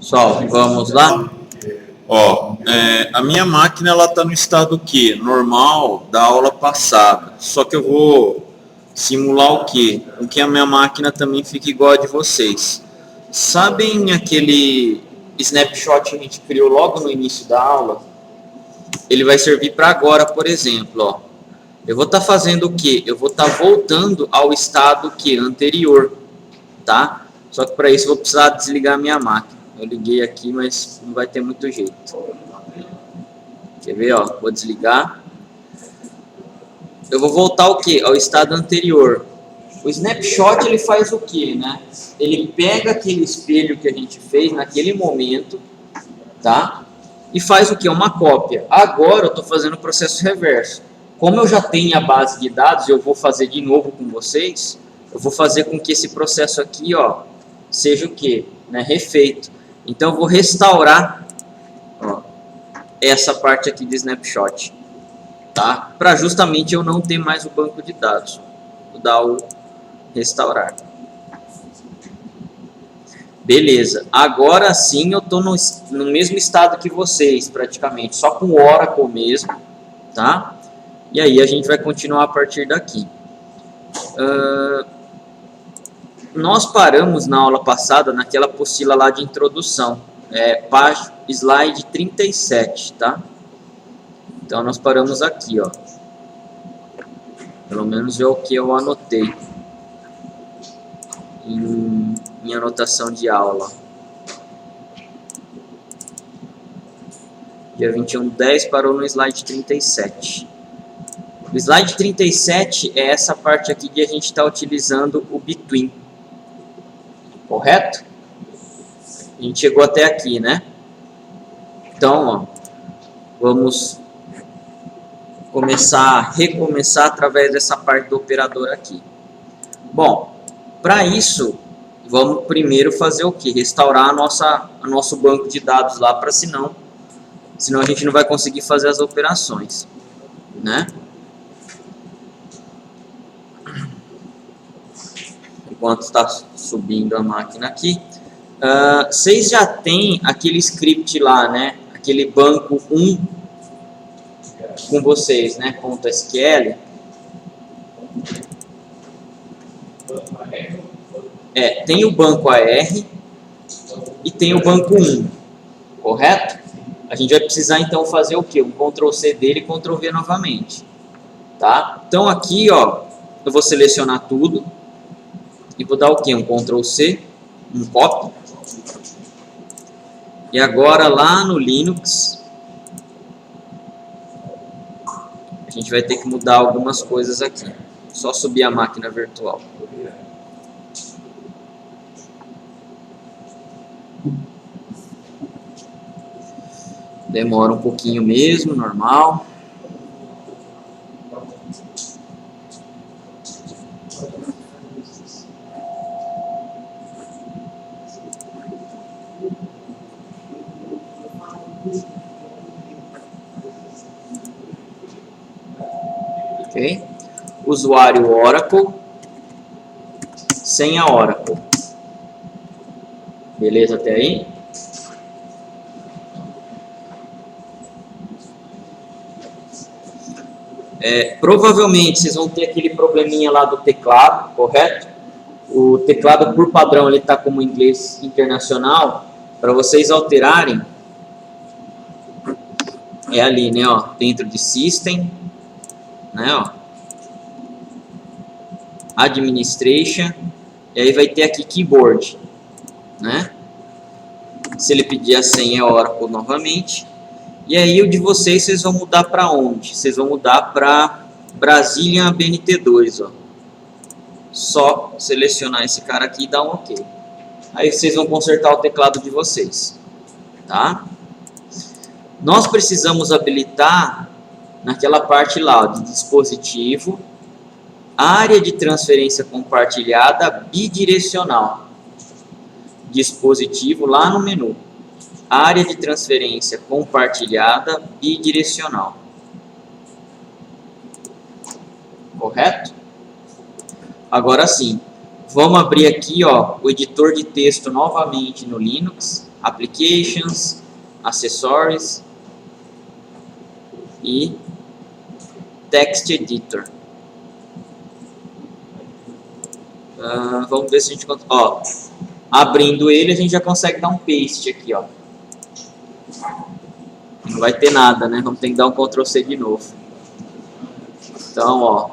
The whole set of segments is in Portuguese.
Pessoal, vamos lá? Ó, a minha máquina ela está no estado que normal da aula passada. Só que eu vou simular o quê? O que a minha máquina também fica igual a de vocês. Sabem aquele snapshot que a gente criou logo no início da aula? Ele vai servir para agora, por exemplo, ó. Eu vou estar fazendo o quê? Eu vou estar voltando ao estado que anterior, tá? Só que para isso eu vou precisar desligar a minha máquina. Eu liguei aqui, mas não vai ter muito jeito. Quer ver, ó? Vou desligar. Eu vou voltar ao quê? Ao estado anterior. O snapshot ele faz o quê, né? Ele pega aquele espelho que a gente fez naquele momento, tá? E faz o quê? Uma cópia. Agora eu estou fazendo o processo reverso. Como eu já tenho a base de dados, eu vou fazer de novo com vocês. Eu vou fazer com que esse processo aqui, ó, seja o quê? Né? Refeito. Então eu vou restaurar, ó, essa parte aqui de snapshot, tá? Para justamente eu não ter mais o banco de dados. Vou dar o restaurar. Beleza. Agora sim eu estou no mesmo estado que vocês, praticamente, só com o Oracle mesmo, tá? E aí a gente vai continuar a partir daqui. Nós paramos na aula passada naquela apostila lá de introdução, slide 37, tá? Então nós paramos aqui, ó. Pelo menos é o que eu anotei em minha anotação de aula. Dia 21/10 parou no slide 37. O slide 37 é essa parte aqui que a gente está utilizando o between. Correto? A gente chegou até aqui, né? Então, ó, vamos recomeçar através dessa parte do operador aqui. Bom, para isso, vamos primeiro fazer o que? Restaurar o nosso banco de dados lá, para senão a gente não vai conseguir fazer as operações, né? Enquanto está subindo a máquina aqui, vocês já têm aquele script lá, né? Aquele banco 1 com vocês, né? .sql. Tem o banco AR e tem o banco 1, correto? A gente vai precisar então fazer o que? Um Ctrl+C dele e Ctrl+V novamente, tá? Então aqui, ó, eu vou selecionar tudo e vou dar o que? Um Ctrl+C, um copy. E agora lá no Linux a gente vai ter que mudar algumas coisas aqui. Só subir a máquina virtual. Demora um pouquinho mesmo, normal. Ok? Usuário Oracle, senha Oracle. Beleza até aí? Provavelmente vocês vão ter aquele probleminha lá do teclado, correto? O teclado por padrão ele está como inglês internacional. Para vocês alterarem, é ali, né? Ó, dentro de System, né? Ó, Administration, e aí vai ter aqui Keyboard, né? Se ele pedir a senha Oracle novamente. E aí o de vocês vão mudar para onde? Vocês vão mudar para Brazilian BNT2, ó. Só selecionar esse cara aqui e dar um OK. Aí vocês vão consertar o teclado de vocês, tá? Nós precisamos habilitar naquela parte lá, ó, de dispositivo, área de transferência compartilhada bidirecional. Dispositivo lá no menu. Área de transferência compartilhada bidirecional. Correto? Agora sim, vamos abrir aqui, ó, o editor de texto novamente no Linux. Applications, Accessories e Text Editor. Vamos ver se a gente consegue. Ó, abrindo ele, a gente já consegue dar um paste aqui, ó. Não vai ter nada, né? Vamos ter que dar um Ctrl C de novo. Então, ó,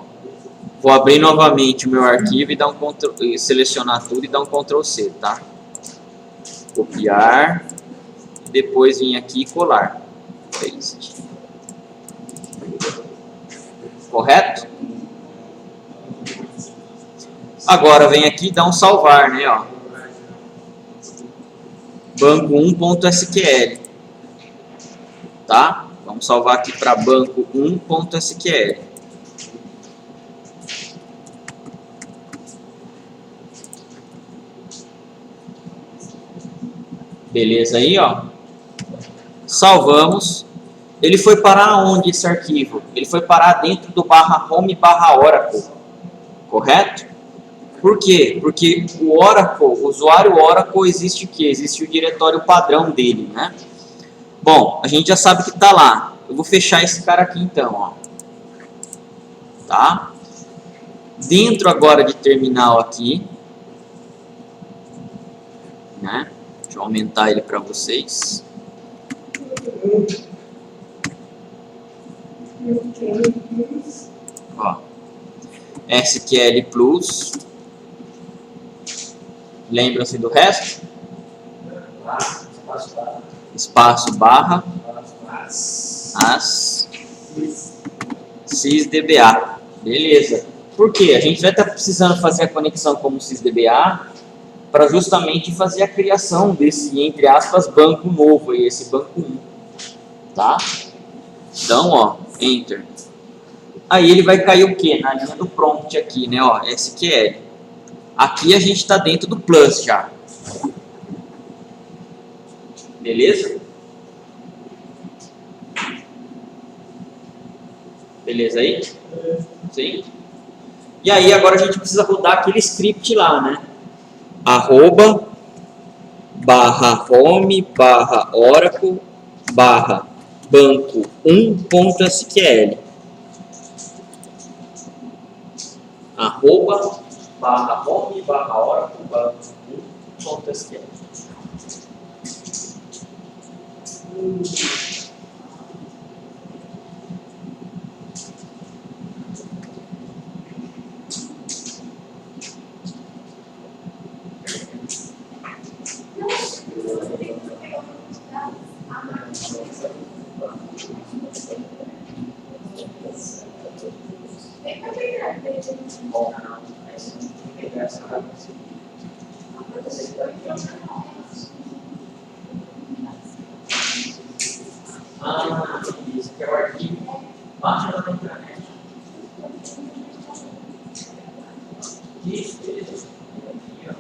vou abrir novamente o meu arquivo e dar um Ctrl, selecionar tudo e dar um Ctrl C, tá? Copiar, depois vir aqui e colar. Paste. Correto? Agora vem aqui e dá um salvar, né? Ó. banco1.sql. Tá? Vamos salvar aqui para banco1.sql. Beleza aí, ó. Salvamos. Ele foi parar onde esse arquivo? Ele foi parar dentro do /home/oracle. Correto? Por quê? Porque o Oracle, o usuário Oracle, existe o quê? Existe o diretório padrão dele, né? Bom, a gente já sabe que está lá. Eu vou fechar esse cara aqui então, ó. Tá? Dentro agora de terminal aqui, né? Deixa eu aumentar ele para vocês. Ó. SQL Plus. Lembram-se do resto? Espaço barra as sysdba. Beleza. Por quê? A gente vai estar precisando fazer a conexão como sysdba para justamente fazer a criação desse, entre aspas, banco novo, aí, esse banco 1. Tá? Então, ó, Enter. Aí ele vai cair o quê? Na linha do prompt aqui, né? Ó, SQL. Aqui a gente está dentro do Plus já. Beleza? Beleza aí? Sim? E aí agora a gente precisa rodar aquele script lá, né? @home/oracle/banco1.sql @home/oracle/banco1.sql. Isso aqui é o arquivo. Baixa lá na internet. Isso, beleza. Aqui, ó.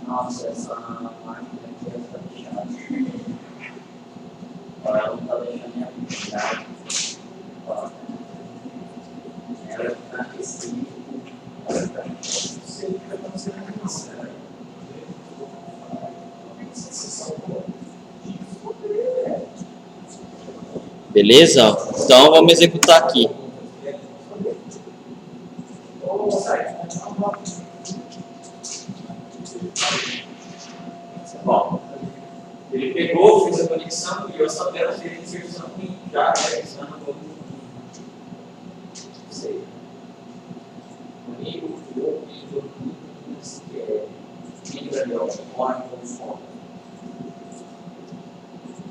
Nossa, essa máquina aqui está fechada. Ela não está deixando nem aplicar. Beleza? Então vamos executar aqui. Bom, ele pegou, fez a conexão e eu só quero fazer a inserção em já realizando o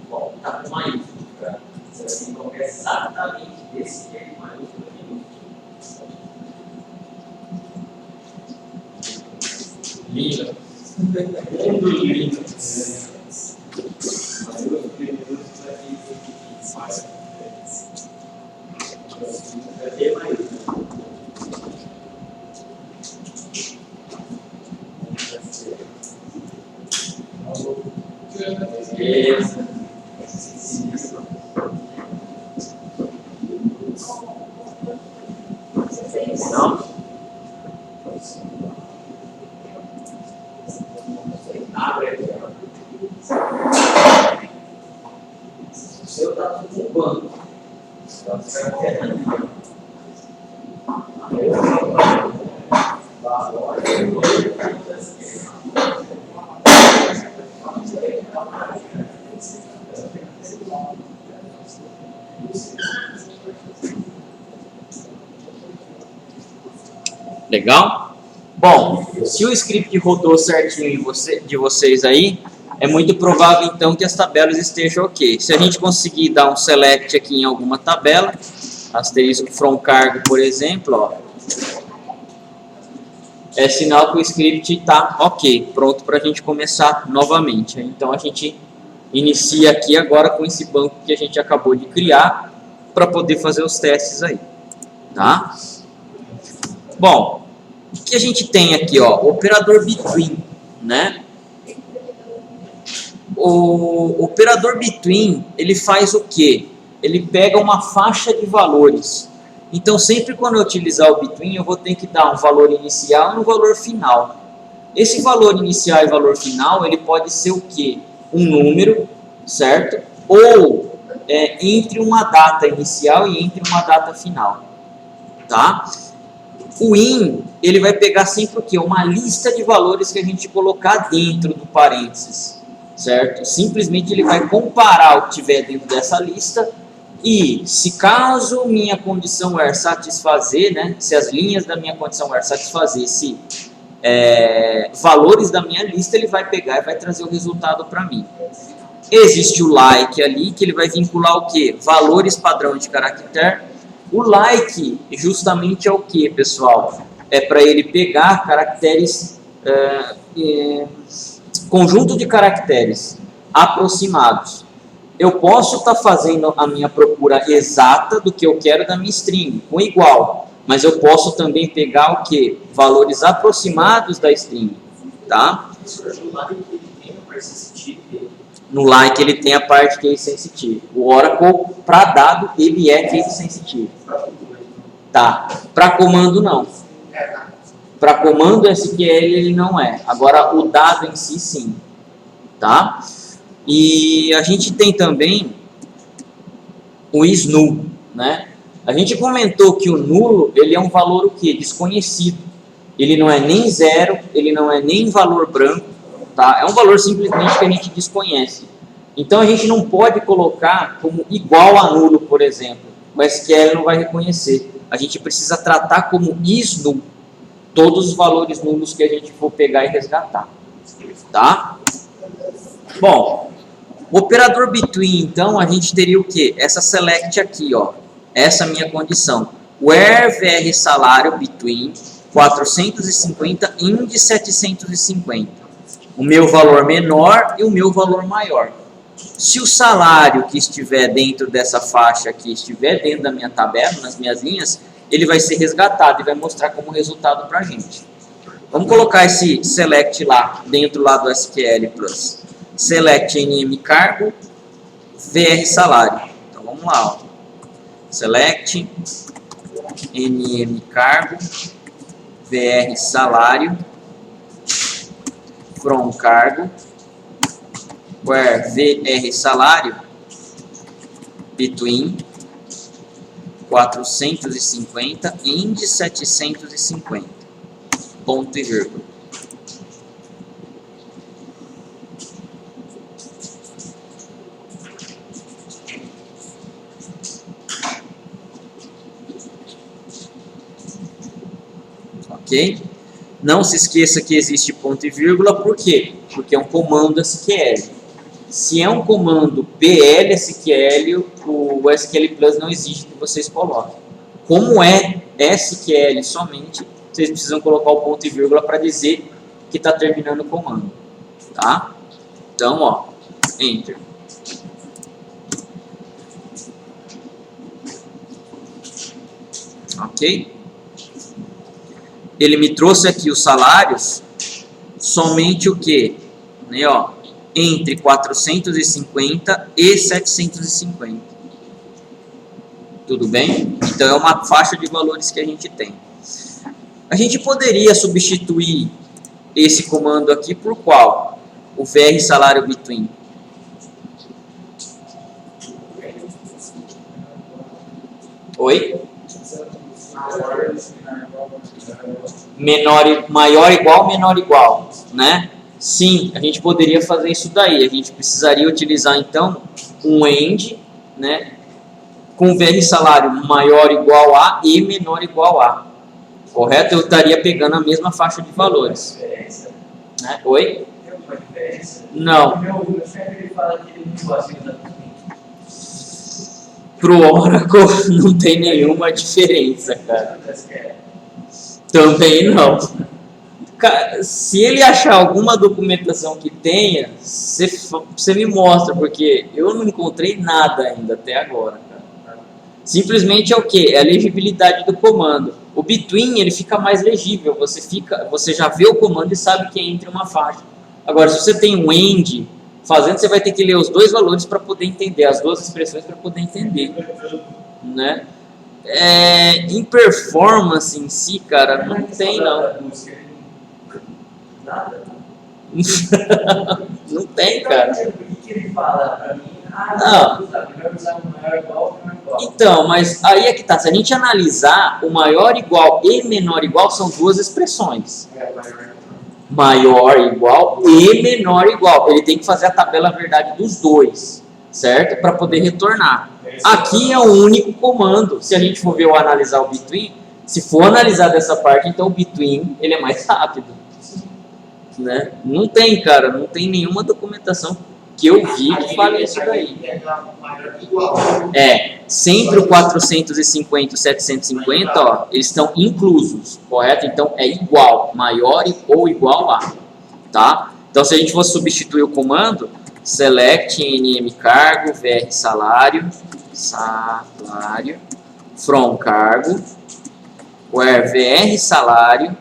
bom, está com maiúscula. Você vai colocar exatamente desse jeito maiúsculo aqui. Lindo. Muito lindo. Não? Abre. O seu está tudo ocupando. Legal? Bom, se o script rodou certinho de vocês aí, é muito provável então que as tabelas estejam ok. Se a gente conseguir dar um select aqui em alguma tabela, asterisco from cargo, por exemplo, ó, é sinal que o script está ok, pronto para a gente começar novamente. Então a gente inicia aqui agora com esse banco que a gente acabou de criar para poder fazer os testes aí, tá? Bom, o que a gente tem aqui, ó, o operador between, né? O operador between, ele faz o quê? Ele pega uma faixa de valores. Então, sempre quando eu utilizar o between, eu vou ter que dar um valor inicial e um valor final. Esse valor inicial e valor final, ele pode ser o quê? Um número, certo? Ou entre uma data inicial e entre uma data final, tá? O in, ele vai pegar sempre o quê? Uma lista de valores que a gente colocar dentro do parênteses, certo? Simplesmente ele vai comparar o que tiver dentro dessa lista e, se caso minha condição where satisfazer, né? Se as linhas da minha condição where satisfazer, se valores da minha lista, ele vai pegar e vai trazer o resultado para mim. Existe o like ali, que ele vai vincular o quê? Valores padrão de caractere. O like justamente é o que, pessoal? É para ele pegar caracteres, conjunto de caracteres aproximados. Eu posso estar fazendo a minha procura exata do que eu quero da minha string, com igual, mas eu posso também pegar o que? Valores aproximados da string, tá? No like ele tem a parte case sensitive. O Oracle, para dado, ele é case sensitive. Tá. Para comando, não. Para comando SQL ele não é. Agora, o dado em si, sim. Tá? E a gente tem também o isNull, né? A gente comentou que o nulo, ele é um valor o quê? Desconhecido. Ele não é nem zero, ele não é nem valor branco. Tá? É um valor simplesmente que a gente desconhece. Então a gente não pode colocar como igual a nulo, por exemplo. O SQL não vai reconhecer. A gente precisa tratar como isNull todos os valores nulos que a gente for pegar e resgatar. Tá? Bom, o operador between, então, a gente teria o quê? Essa select aqui, ó. Essa minha condição. Where vr salário between 450 e 750. O meu valor menor e o meu valor maior. Se o salário que estiver dentro dessa faixa aqui estiver dentro da minha tabela, nas minhas linhas, ele vai ser resgatado e vai mostrar como resultado para a gente. Vamos colocar esse select lá, dentro lá do SQL Plus. Select nm cargo, vr salário. Então vamos lá, ó. Select nm cargo, vr salário, from cargo, where vr salário between 450 and 750, ponto e vírgula. Ok? Não se esqueça que existe ponto e vírgula, por quê? Porque é um comando SQL. Se é um comando PL SQL, o SQL Plus não exige que vocês coloquem. Como é SQL somente, vocês precisam colocar o ponto e vírgula para dizer que está terminando o comando. Tá? Então, ó, Enter. Ok? Ele me trouxe aqui os salários, somente o que? Né, ó, entre 450 e 750. Tudo bem? Então é uma faixa de valores que a gente tem. A gente poderia substituir esse comando aqui por qual? O VR salário between. Oi? Maior igual, menor igual, né? Sim, a gente poderia fazer isso daí. A gente precisaria utilizar então um AND, né? Com VR salário maior igual a e menor igual a. Correto? Eu estaria pegando a mesma faixa de valores. Né? Oi? Não. Pro Oracle não tem nenhuma diferença, cara. Também não. Cara, se ele achar alguma documentação que tenha, você me mostra, porque eu não encontrei nada ainda até agora, cara. Simplesmente é o que? É a legibilidade do comando. O between ele fica mais legível, você já vê o comando e sabe que é entre uma faixa. Agora, se você tem um AND fazendo, você vai ter que ler os dois valores para poder entender, as duas expressões para poder entender, né? Em performance em si, cara, não tem não. Não tem, cara. O que ele fala pra mim? Então, mas aí é que tá. Se a gente analisar, o maior igual e menor igual são duas expressões. Maior igual e menor igual. Ele tem que fazer a tabela verdade dos dois, certo? Para poder retornar. Aqui é o único comando. Se a gente for ver ou analisar o between, se for analisar dessa parte, então o between ele é mais rápido, né? Não tem, cara, não tem nenhuma documentação que eu vi que fale isso daí. Sempre o 450 e o 750, ó, eles estão inclusos, correto? Então é igual, maior ou igual a, tá? Então se a gente for substituir o comando, select nm cargo, vr salário, from cargo, where vr salário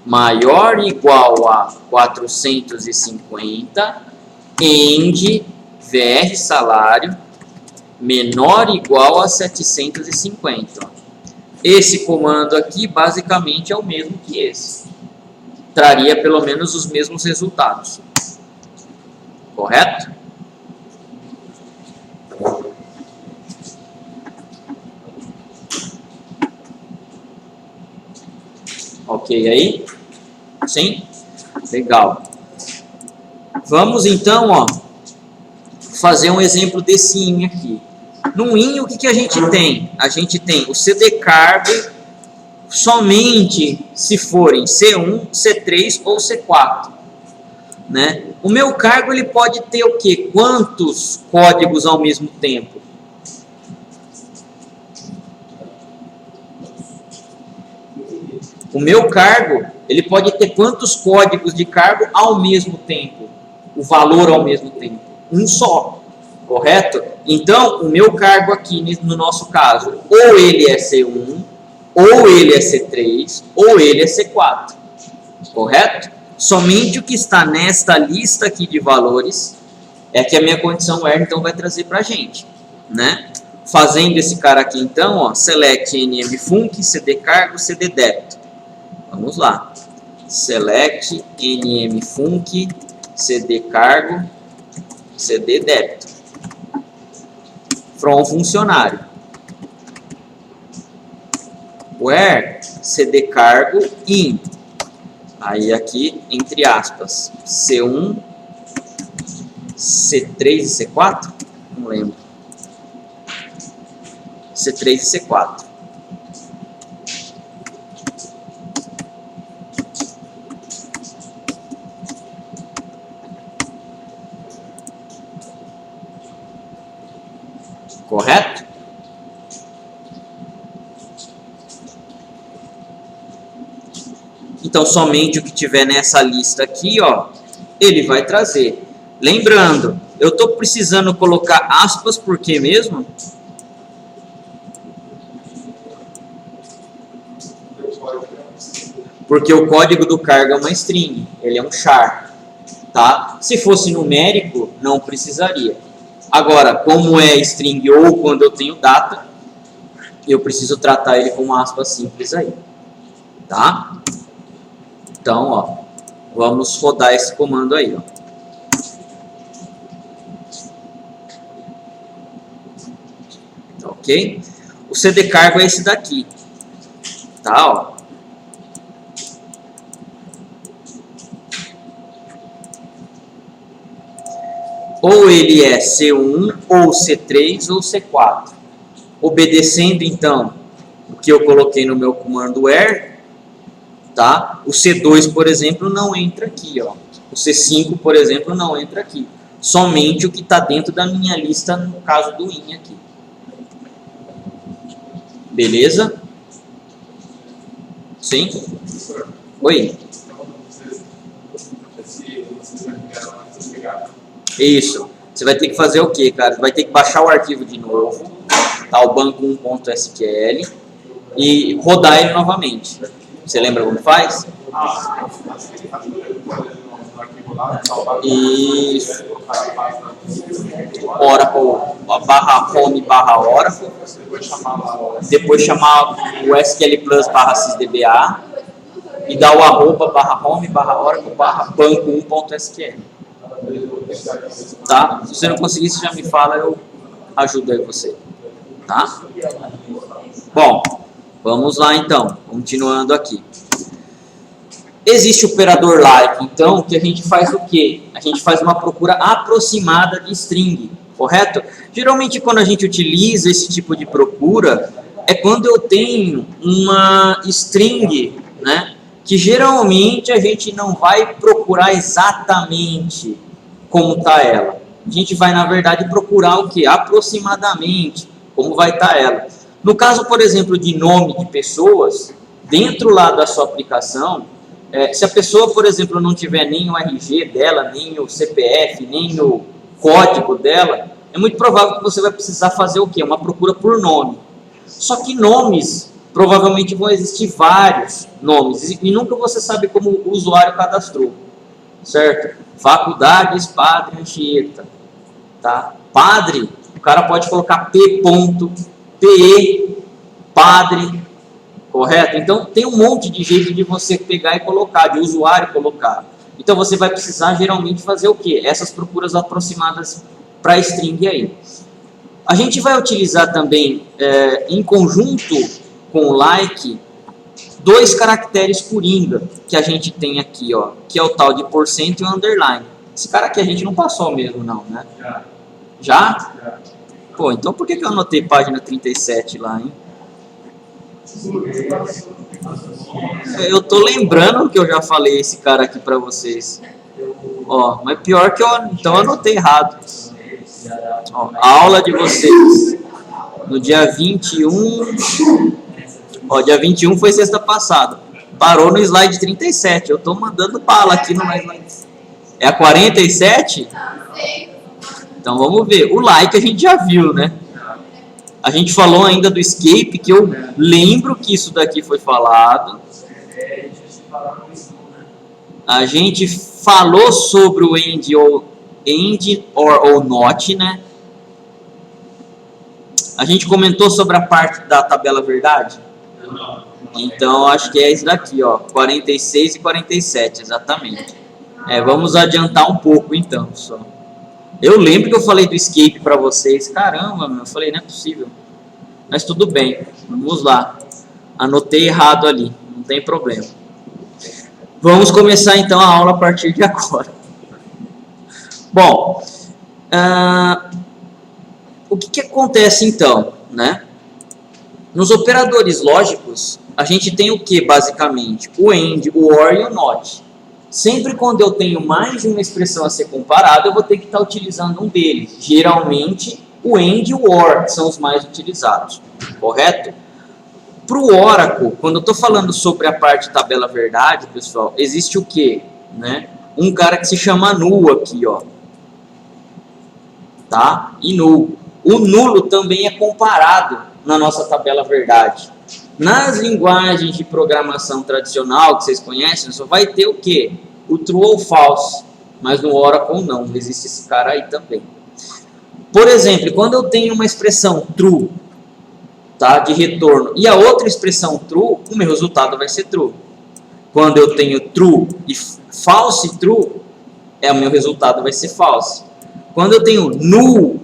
maior ou igual a 450 and vr salário menor ou igual a 750. Esse comando aqui basicamente é o mesmo que esse. Traria pelo menos os mesmos resultados. Correto? Ok aí? Sim? Legal. Vamos então, ó, fazer um exemplo desse IN aqui. No IN, o que a gente tem? A gente tem o CD cargo somente se forem C1, C3 ou C4. Né? O meu cargo ele pode ter o quê? Quantos códigos ao mesmo tempo? O meu cargo, ele pode ter quantos códigos de cargo ao mesmo tempo? O valor ao mesmo tempo? Um só, correto? Então, o meu cargo aqui, no nosso caso, ou ele é C1, ou ele é C3, ou ele é C4, correto? Somente o que está nesta lista aqui de valores é que a minha condição where, então, vai trazer para a gente, né? Fazendo esse cara aqui, então, ó, select nm func, cd cargo, cd débito. Vamos lá. Select nm func, cd cargo, cd débito. from funcionário. Where cd cargo in. Aí aqui, entre aspas, C1, C3 e C4? Não lembro. C3 e C4. Correto? Então, somente o que tiver nessa lista aqui, ó, ele vai trazer. Lembrando, eu estou precisando colocar aspas, por quê mesmo? Porque o código do cargo é uma string, ele é um char, tá? Se fosse numérico, não precisaria. Agora, como é string ou quando eu tenho data, eu preciso tratar ele com uma aspa simples aí, tá? Então, ó, vamos rodar esse comando aí, ó. Ok? O cd cargo é esse daqui, tá? Ó. Ou ele é C1, ou C3, ou C4. Obedecendo, então, o que eu coloquei no meu comando where, tá? O C2, por exemplo, não entra aqui, ó. O C5, por exemplo, não entra aqui. Somente o que está dentro da minha lista, no caso do in aqui. Beleza? Sim? Oi? Isso. Você vai ter que fazer o quê, cara? Você vai ter que baixar o arquivo de novo, tá? O banco1.sql e rodar ele novamente. Você lembra como faz? Isso. Oracle, /home/Oracle. Depois chamar o SQL Plus /sysdba e dar o @home/Oracle/banco1.sql. Tá? Se você não conseguir, você já me fala, eu ajudo aí você. Tá? Bom, vamos lá então, continuando aqui. Existe o operador like, então, que a gente faz o quê? A gente faz uma procura aproximada de string, correto? Geralmente, quando a gente utiliza esse tipo de procura, é quando eu tenho uma string, né? Que geralmente a gente não vai procurar exatamente como está ela. A gente vai, na verdade, procurar o que? Aproximadamente como vai estar ela. No caso, por exemplo, de nome de pessoas, dentro lá da sua aplicação, se a pessoa, por exemplo, não tiver nem o RG dela, nem o CPF, nem o código dela, é muito provável que você vai precisar fazer o quê? Uma procura por nome. Só que nomes, provavelmente vão existir vários nomes, e nunca você sabe como o usuário cadastrou, certo? Faculdades Padre Anchieta, tá? Padre, o cara pode colocar P.PE, Padre, correto? Então, tem um monte de jeito de você pegar e colocar, de usuário colocar. Então, você vai precisar, geralmente, fazer o quê? Essas procuras aproximadas para string aí. A gente vai utilizar também, em conjunto com o like, 2 caracteres coringa que a gente tem aqui, ó, que é o tal de % e o underline. Esse cara aqui a gente não passou mesmo, não, né? Já? Pô, então por que eu anotei página 37 lá, hein? Eu tô lembrando que eu já falei esse cara aqui pra vocês. Ó, mas pior que então eu anotei errado. Ó, a aula de vocês no dia 21. Ó, dia 21 foi sexta passada. Parou no slide 37. Eu tô mandando bala aqui no slide. É a 47? Então vamos ver. O like a gente já viu, né? A gente falou ainda do escape, que eu lembro que isso daqui foi falado. A gente falou sobre o end or not, né? A gente comentou sobre a parte da tabela verdade. Então, acho que é isso daqui, ó, 46 e 47, exatamente. Vamos adiantar um pouco, então, só. Eu lembro que eu falei do escape para vocês. Caramba, meu, eu falei, não é possível. Mas tudo bem, vamos lá. Anotei errado ali, não tem problema. Vamos começar então a aula a partir de agora. Bom, o que acontece então, né? Nos operadores lógicos, a gente tem o que basicamente? O AND, o OR e o NOT. Sempre quando eu tenho mais de uma expressão a ser comparada, eu vou ter que estar utilizando um deles. Geralmente, o AND e o OR são os mais utilizados, correto? Para o Oracle, quando eu estou falando sobre a parte de tabela verdade, pessoal, existe o quê? Né? Um cara que se chama null aqui, ó. Tá? E null. O nulo também é comparado na nossa tabela verdade. Nas linguagens de programação tradicional que vocês conhecem, só vai ter o quê? O true ou false. Mas no Oracle não, existe esse cara aí também. Por exemplo, quando eu tenho uma expressão true, tá, de retorno, e a outra expressão true, o meu resultado vai ser true. Quando eu tenho true e false true, o meu resultado vai ser false. Quando eu tenho null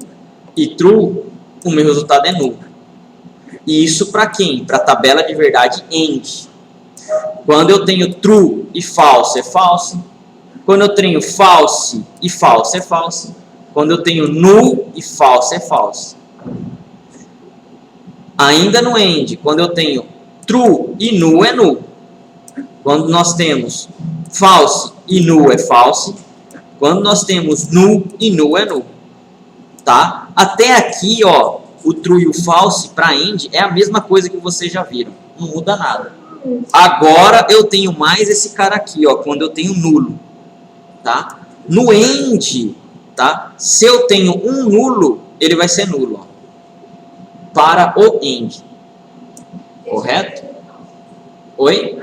e true, o meu resultado é null. E isso para quem? Para a tabela de verdade AND. Quando eu tenho true e false, é false. Quando eu tenho false e false, é false. Quando eu tenho null e false, é false. Ainda no AND, quando eu tenho true e null, é null. Quando nós temos false e null, é false. Quando nós temos null e null, é null. Tá? Até aqui, ó, o true e o false para AND é a mesma coisa que vocês já viram. Não muda nada. Agora eu tenho mais esse cara aqui, ó, quando eu tenho nulo. Tá? No AND, tá? Se eu tenho um nulo, ele vai ser nulo, ó, para o AND. Correto? Oi?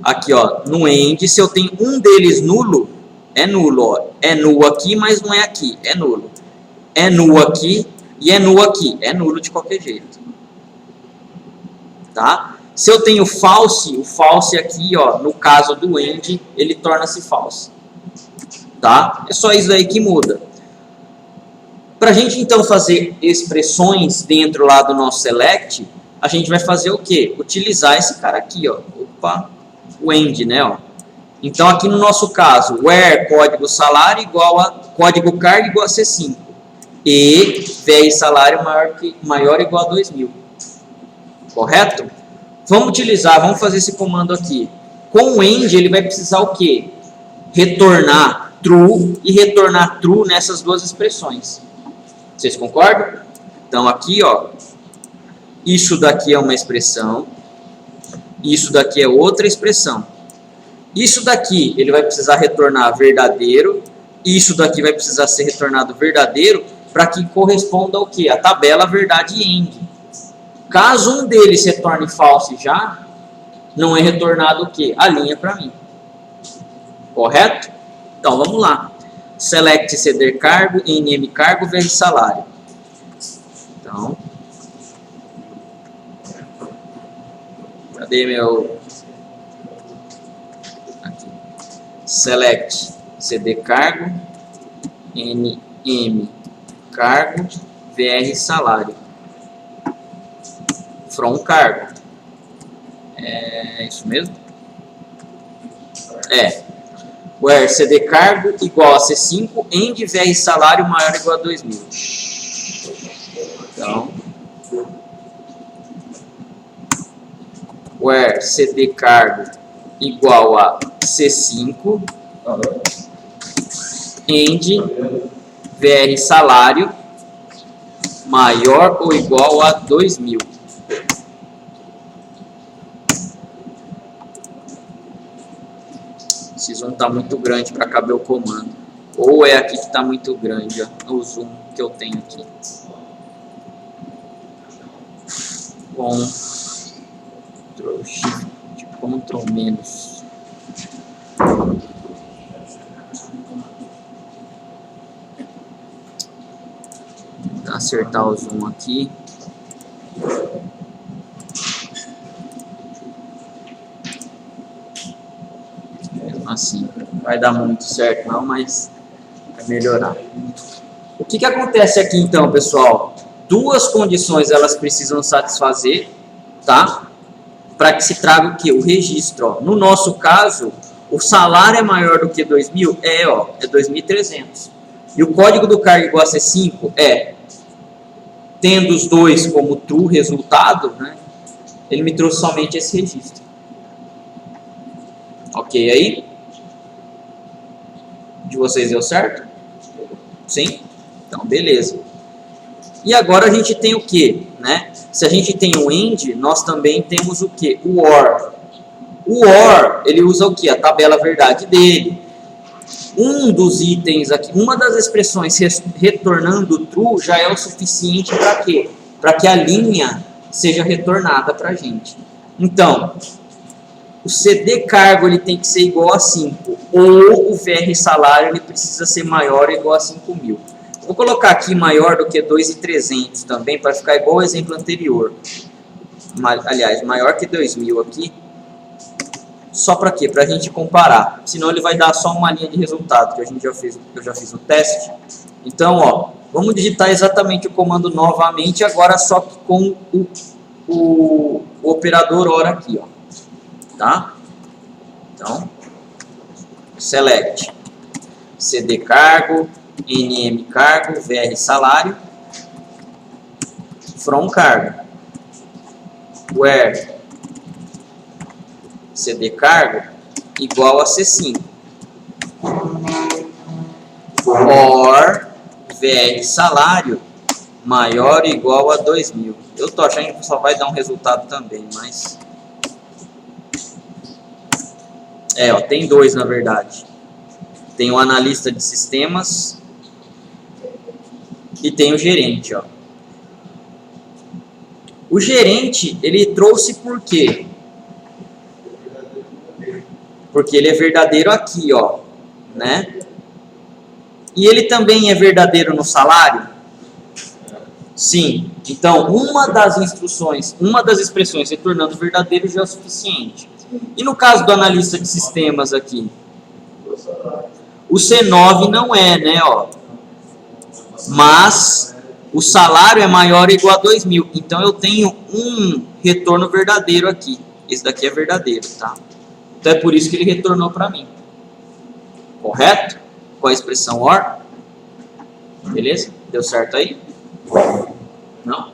Aqui, ó, no AND, se eu tenho um deles nulo, é nulo, ó. É nulo aqui, mas não é aqui, é nulo. É nulo aqui e é nulo aqui, é nulo de qualquer jeito. Tá? Se eu tenho false, o false aqui, ó, no caso do AND, ele torna-se false. Tá? É só isso aí que muda. Para a gente então fazer expressões dentro lá do nosso select, a gente vai fazer o quê? Utilizar esse cara aqui, ó. Opa, o AND, né? Ó. Então aqui no nosso caso, where código salário igual a código carga igual a C5 e VR salário maior ou igual a 2.000. Correto? Vamos utilizar, vamos fazer esse comando aqui. Com o AND ele vai precisar o quê? Retornar true e retornar true nessas duas expressões. Vocês concordam? Então aqui, ó, isso daqui é uma expressão, isso daqui é outra expressão. Isso daqui ele vai precisar retornar verdadeiro, isso daqui vai precisar ser retornado verdadeiro para que corresponda ao quê? A tabela verdade AND. Caso um deles retorne false já, não é retornado o quê? A linha para mim. Correto? Então vamos lá. Select cd cargo, nm cargo, vr salário. Então, cadê meu... Aqui. Select cd cargo, nm cargo, vr salário. From cargo. É isso mesmo? É. Where cd cargo igual a C5, end vr salário maior ou igual a 2.000. Então, where cd cargo igual a C5, end vr salário maior ou igual a 2.000. Esse zoom está muito grande para caber o comando. Ou é aqui que está muito grande, ó, o zoom que eu tenho aqui. Ctrl Shift, Ctrl menos. Vou acertar o zoom aqui. Assim, vai dar muito certo não, mas melhorar. O que acontece aqui então, pessoal? Duas condições elas precisam satisfazer, tá? Para que se traga o que? O registro. Ó. No nosso caso, o salário é maior do que 2.000? É 2.300. E o código do cargo igual a C5 tendo os dois como true resultado, né? Ele me trouxe somente esse registro. Ok aí? De vocês deu certo? Sim? Então, beleza. E agora a gente tem o que? Né? Se a gente tem o AND, nós também temos o que? O OR. O OR, ele usa o que? A tabela verdade dele. Um dos itens aqui, uma das expressões retornando true já é o suficiente para quê? Para que a linha seja retornada para a gente. Então, o CD cargo ele tem que ser igual a 5, ou o VR salário ele precisa ser maior ou igual a 5.000. Vou colocar aqui maior do que 2.300 também, para ficar igual ao exemplo anterior. Aliás, maior que 2.000 aqui. Só para quê? Para a gente comparar. Senão ele vai dar só uma linha de resultado, que eu já fiz o teste. Então, ó, vamos digitar exatamente o comando novamente, agora só que com o operador OR aqui, ó. Tá? Então, select CD cargo, NM cargo, VR salário, from cargo, where CD cargo igual a C5, or VR salário maior ou igual a 2.000. Eu tô achando que só vai dar um resultado também, mas ó, tem dois na verdade. Tem o analista de sistemas e tem o gerente, ó. O gerente, ele trouxe por quê? Porque ele é verdadeiro aqui, ó, né? E ele também é verdadeiro no salário? Sim. Então, uma das instruções, uma das expressões retornando verdadeiro já é o suficiente. E no caso do analista de sistemas aqui? O C9 não é, né, ó. Mas o salário é maior ou igual a 2.000. Então, eu tenho um retorno verdadeiro aqui. Esse daqui é verdadeiro, tá? Então, é por isso que ele retornou para mim. Correto? Com a expressão OR. Beleza? Deu certo aí? Não?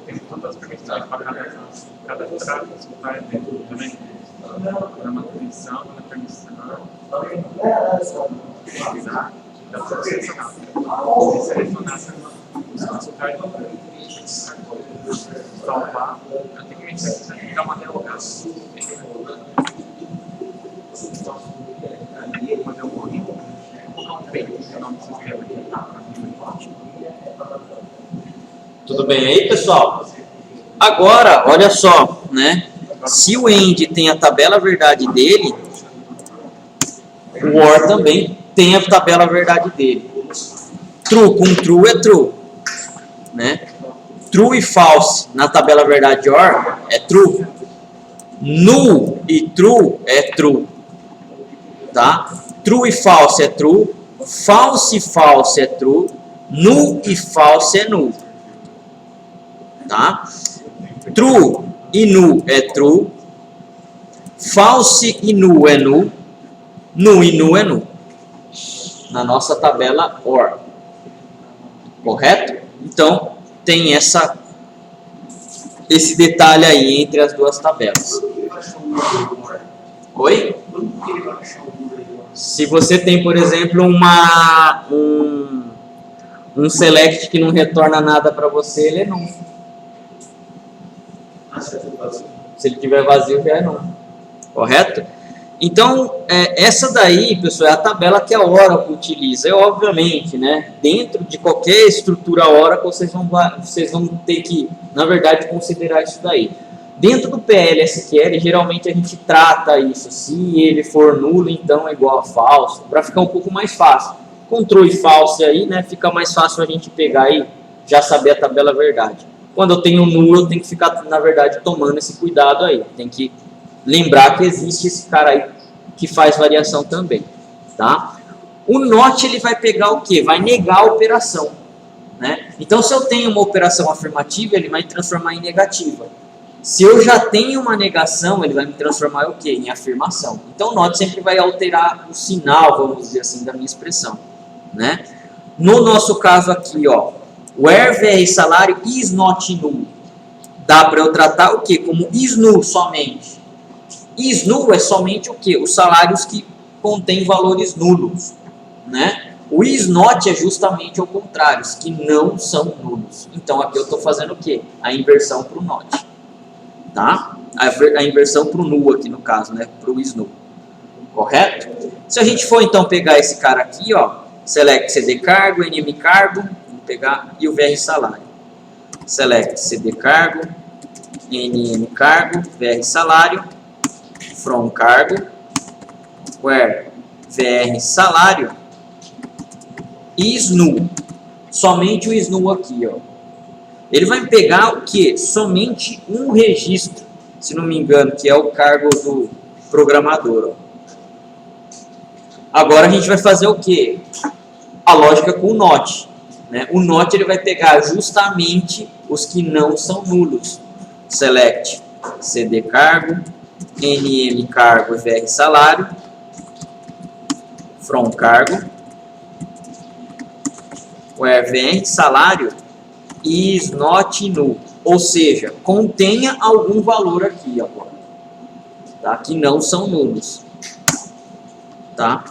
Tem todas as permissões para cadastrar os usuários dentro também. Na manutenção, na permissão, pesquisar, dá para selecionar. Se selecionar os consultários, salvar, praticamente você precisa dar uma revogada. Fazer um currículo, colocar um peito no nome do sistema que está. Tudo bem aí, pessoal? Agora, olha só, né? Se o AND tem a tabela verdade dele, o OR também tem a tabela verdade dele. True com true é true, né? True e false na tabela verdade OR é true. Null e true é true, tá? True e false é true. False e false é true. Null e false é null, tá? True e null é true, False e nu é nu. Nu e nu é nu. Na nossa tabela OR. Correto? Então, tem esse detalhe aí entre as duas tabelas. Oi? Se você tem, por exemplo, um select que não retorna nada para você, ele é null. Se ele tiver vazio, já é null. Correto? Então, essa daí, pessoal, é a tabela que a Oracle utiliza. E, obviamente, né, dentro de qualquer estrutura Oracle, vocês vão ter que, na verdade, considerar isso daí. Dentro do PL/SQL, geralmente a gente trata isso. Se ele for nulo, então é igual a falso, para ficar um pouco mais fácil. Control false aí, né, fica mais fácil a gente pegar e já saber a tabela verdade. Quando eu tenho nulo, eu tenho que ficar, na verdade, tomando esse cuidado aí. Tem que lembrar que existe esse cara aí que faz variação também, tá? O NOT, ele vai pegar o quê? Vai negar a operação, né? Então, se eu tenho uma operação afirmativa, ele vai me transformar em negativa. Se eu já tenho uma negação, ele vai me transformar em o quê? Em afirmação. Então, o NOT sempre vai alterar o sinal, vamos dizer assim, da minha expressão, né? No nosso caso aqui, ó, where VR salário is not null. Dá para eu tratar o quê? Como is null somente. Is null é somente o quê? Os salários que contêm valores nulos, né? O is not é justamente o contrário, os que não são nulos. Então, aqui eu estou fazendo o quê? A inversão para o not. Tá? A inversão para o null aqui no caso, né? Para o is null. Correto? Se a gente for então pegar esse cara aqui, ó, select CD cargo, NM cargo, vamos pegar, e o VR salário. Select CD cargo, NM cargo, VR salário, from cargo, where VR salário, is null. Somente o is null aqui, ó. Ele vai pegar o que? Somente um registro, se não me engano, que é o cargo do programador. Ó. Agora a gente vai fazer o que? A lógica com o not. Né? O not ele vai pegar justamente os que não são nulos. Select CD cargo, NM cargo VR salário, from cargo, where VR salário is not null, ou seja, contenha algum valor aqui agora, tá? Que não são nulos, tá?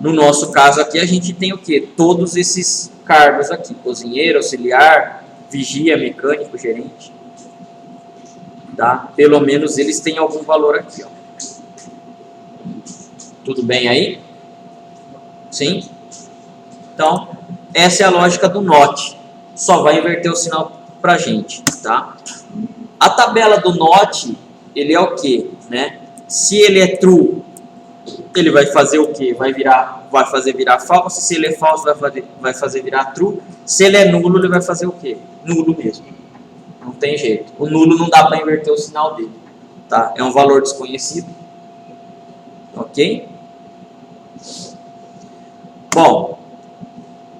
No nosso caso aqui a gente tem o que? Todos esses cargos aqui, cozinheiro, auxiliar, vigia, mecânico, gerente, tá? Pelo menos eles têm algum valor aqui, ó. Tudo bem aí? Sim? Então, essa é a lógica do not. Só vai inverter o sinal pra gente, tá? A tabela do not, ele é o quê, né? Se ele é true, ele vai fazer o quê? Vai fazer virar false. Se ele é false, vai fazer virar true. Se ele é nulo, ele vai fazer o quê? Nulo mesmo. Não tem jeito. O nulo não dá para inverter o sinal dele, tá? É um valor desconhecido. Ok? Bom,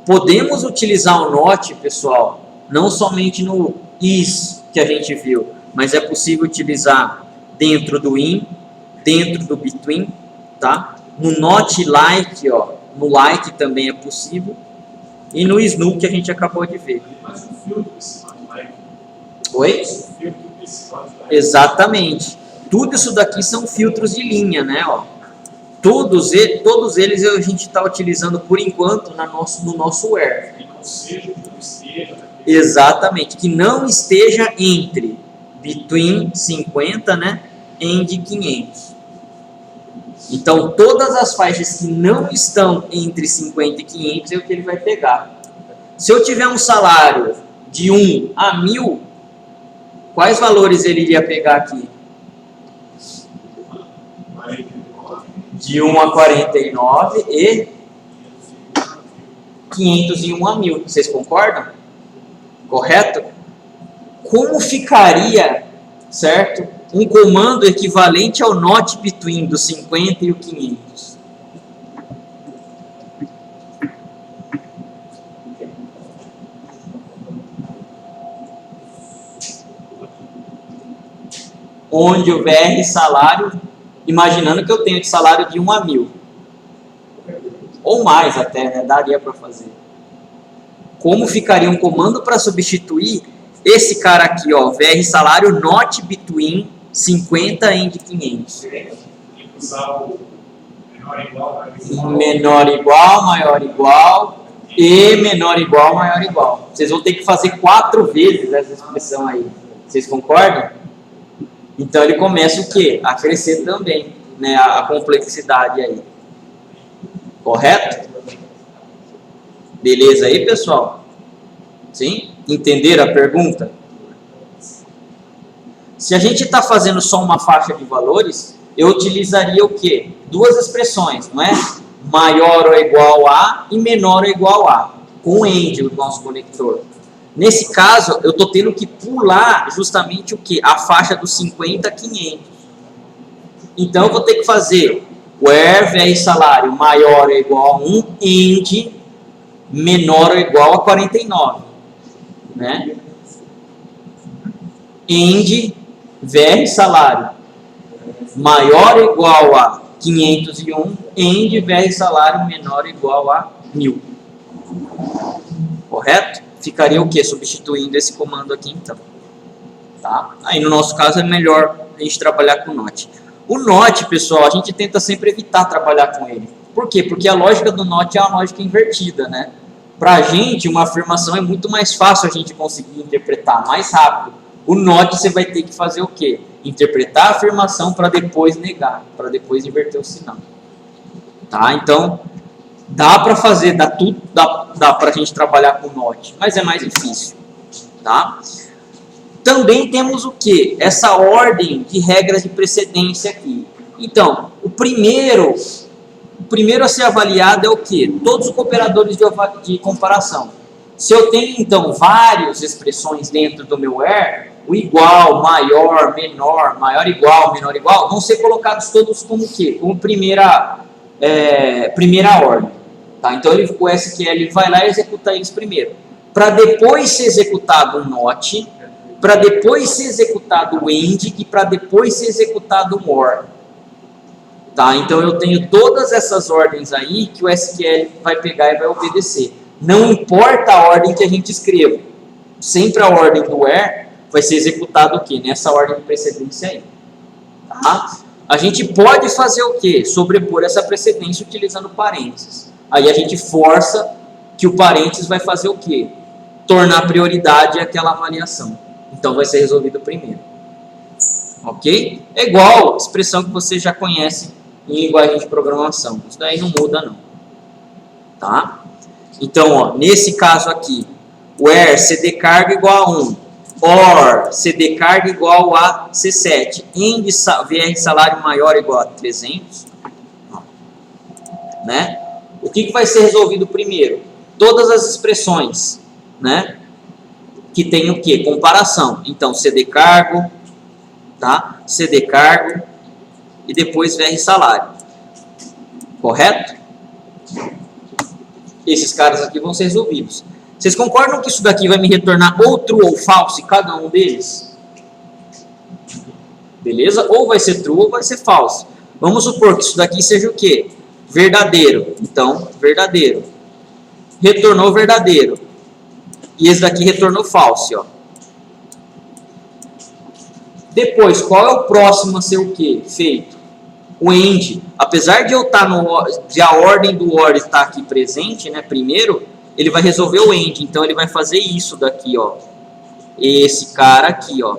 podemos utilizar o not, pessoal, não somente no is que a gente viu, mas é possível utilizar dentro do in, dentro do between, tá? No not like, ó, no like também é possível, e no is null que a gente acabou de ver. Oi? Exatamente. Tudo isso daqui são filtros de linha, né? Ó. Todos eles a gente está utilizando por enquanto no nosso where. Que não seja, que não esteja. Exatamente. Que não esteja entre between 50, né? And 500. Então, todas as faixas que não estão entre 50 e 500 é o que ele vai pegar. Se eu tiver um salário de 1 a 1.000, quais valores ele iria pegar aqui? De 1 a 49 e 501 a 1.000. Vocês concordam? Correto? Como ficaria, certo, um comando equivalente ao not between dos 50 e o 500? Onde o VR salário Imaginando que eu tenho de salário de 1 a 1.000. Ou mais até, né? Daria para fazer. Como ficaria um comando para substituir esse cara aqui, ó, VR salário not between 50 and 500. Usar o menor igual, Menor igual, maior igual e menor igual, maior igual. Vocês vão ter que fazer 4 vezes essa expressão aí. Vocês concordam? Então ele começa o quê? A crescer também, né? A complexidade aí. Correto? Beleza aí, pessoal? Sim? Entenderam a pergunta? Se a gente está fazendo só uma faixa de valores, eu utilizaria o quê? 2 expressões, não é? Maior ou igual a e menor ou igual a, com o AND, o nosso conector. Nesse caso, eu estou tendo que pular justamente o quê? A faixa dos 50 a 500. Então, eu vou ter que fazer where VR salário maior ou igual a 1 AND menor ou igual a 49. Né? AND VR salário maior ou igual a 501, AND VR salário menor ou igual a 1.000. Correto? Ficaria o que? Substituindo esse comando aqui então. Tá? Aí no nosso caso é melhor a gente trabalhar com o NOT. O NOT, pessoal, a gente tenta sempre evitar trabalhar com ele. Por quê? Porque a lógica do NOT é uma lógica invertida, né? Para a gente, uma afirmação é muito mais fácil a gente conseguir interpretar, mais rápido. O NOT você vai ter que fazer o quê? Interpretar a afirmação para depois negar, para depois inverter o sinal. Tá? Então, dá para fazer, dá para a gente trabalhar com o NOT, mas é mais difícil. Tá? Também temos o quê? Essa ordem de regras de precedência aqui. Então, o primeiro a ser avaliado é o quê? Todos os operadores de comparação. Se eu tenho, então, várias expressões dentro do meu where, o igual, maior, menor, maior igual, menor igual, vão ser colocados todos como o quê? Como primeira ordem. Tá? Então, o SQL vai lá e executa eles primeiro. Para depois ser executado o NOT, para depois ser executado o AND e para depois ser executado o OR. Tá? Então, eu tenho todas essas ordens aí que o SQL vai pegar e vai obedecer. Não importa a ordem que a gente escreva. Sempre a ordem do where vai ser executado o quê? Nessa ordem de precedência aí. Tá? A gente pode fazer o quê? Sobrepor essa precedência utilizando parênteses. Aí a gente força que o parênteses vai fazer o quê? Tornar prioridade aquela avaliação. Então vai ser resolvido primeiro. Ok? É igual a expressão que você já conhece em linguagem de programação. Isso daí não muda não. Tá? Então, ó, nesse caso aqui, where cd carga igual a 1, or cd carga igual a C7, end VR salário maior igual a 300, né? O que vai ser resolvido primeiro? Todas as expressões, né? Que tem o que? Comparação. Então, cd cargo, tá? cd cargo e depois VR salário. Correto? Esses caras aqui vão ser resolvidos. Vocês concordam que isso daqui vai me retornar ou true ou false, cada um deles? Beleza? Ou vai ser true ou vai ser false. Vamos supor que isso daqui seja o quê? Verdadeiro. Então, verdadeiro. Retornou verdadeiro. E esse daqui retornou false, ó. Depois, qual é o próximo a ser o quê? Feito. O AND, apesar de eu estar de a ordem do OR estar aqui presente, né, primeiro, ele vai resolver o AND, então ele vai fazer isso daqui, ó. Esse cara aqui, ó.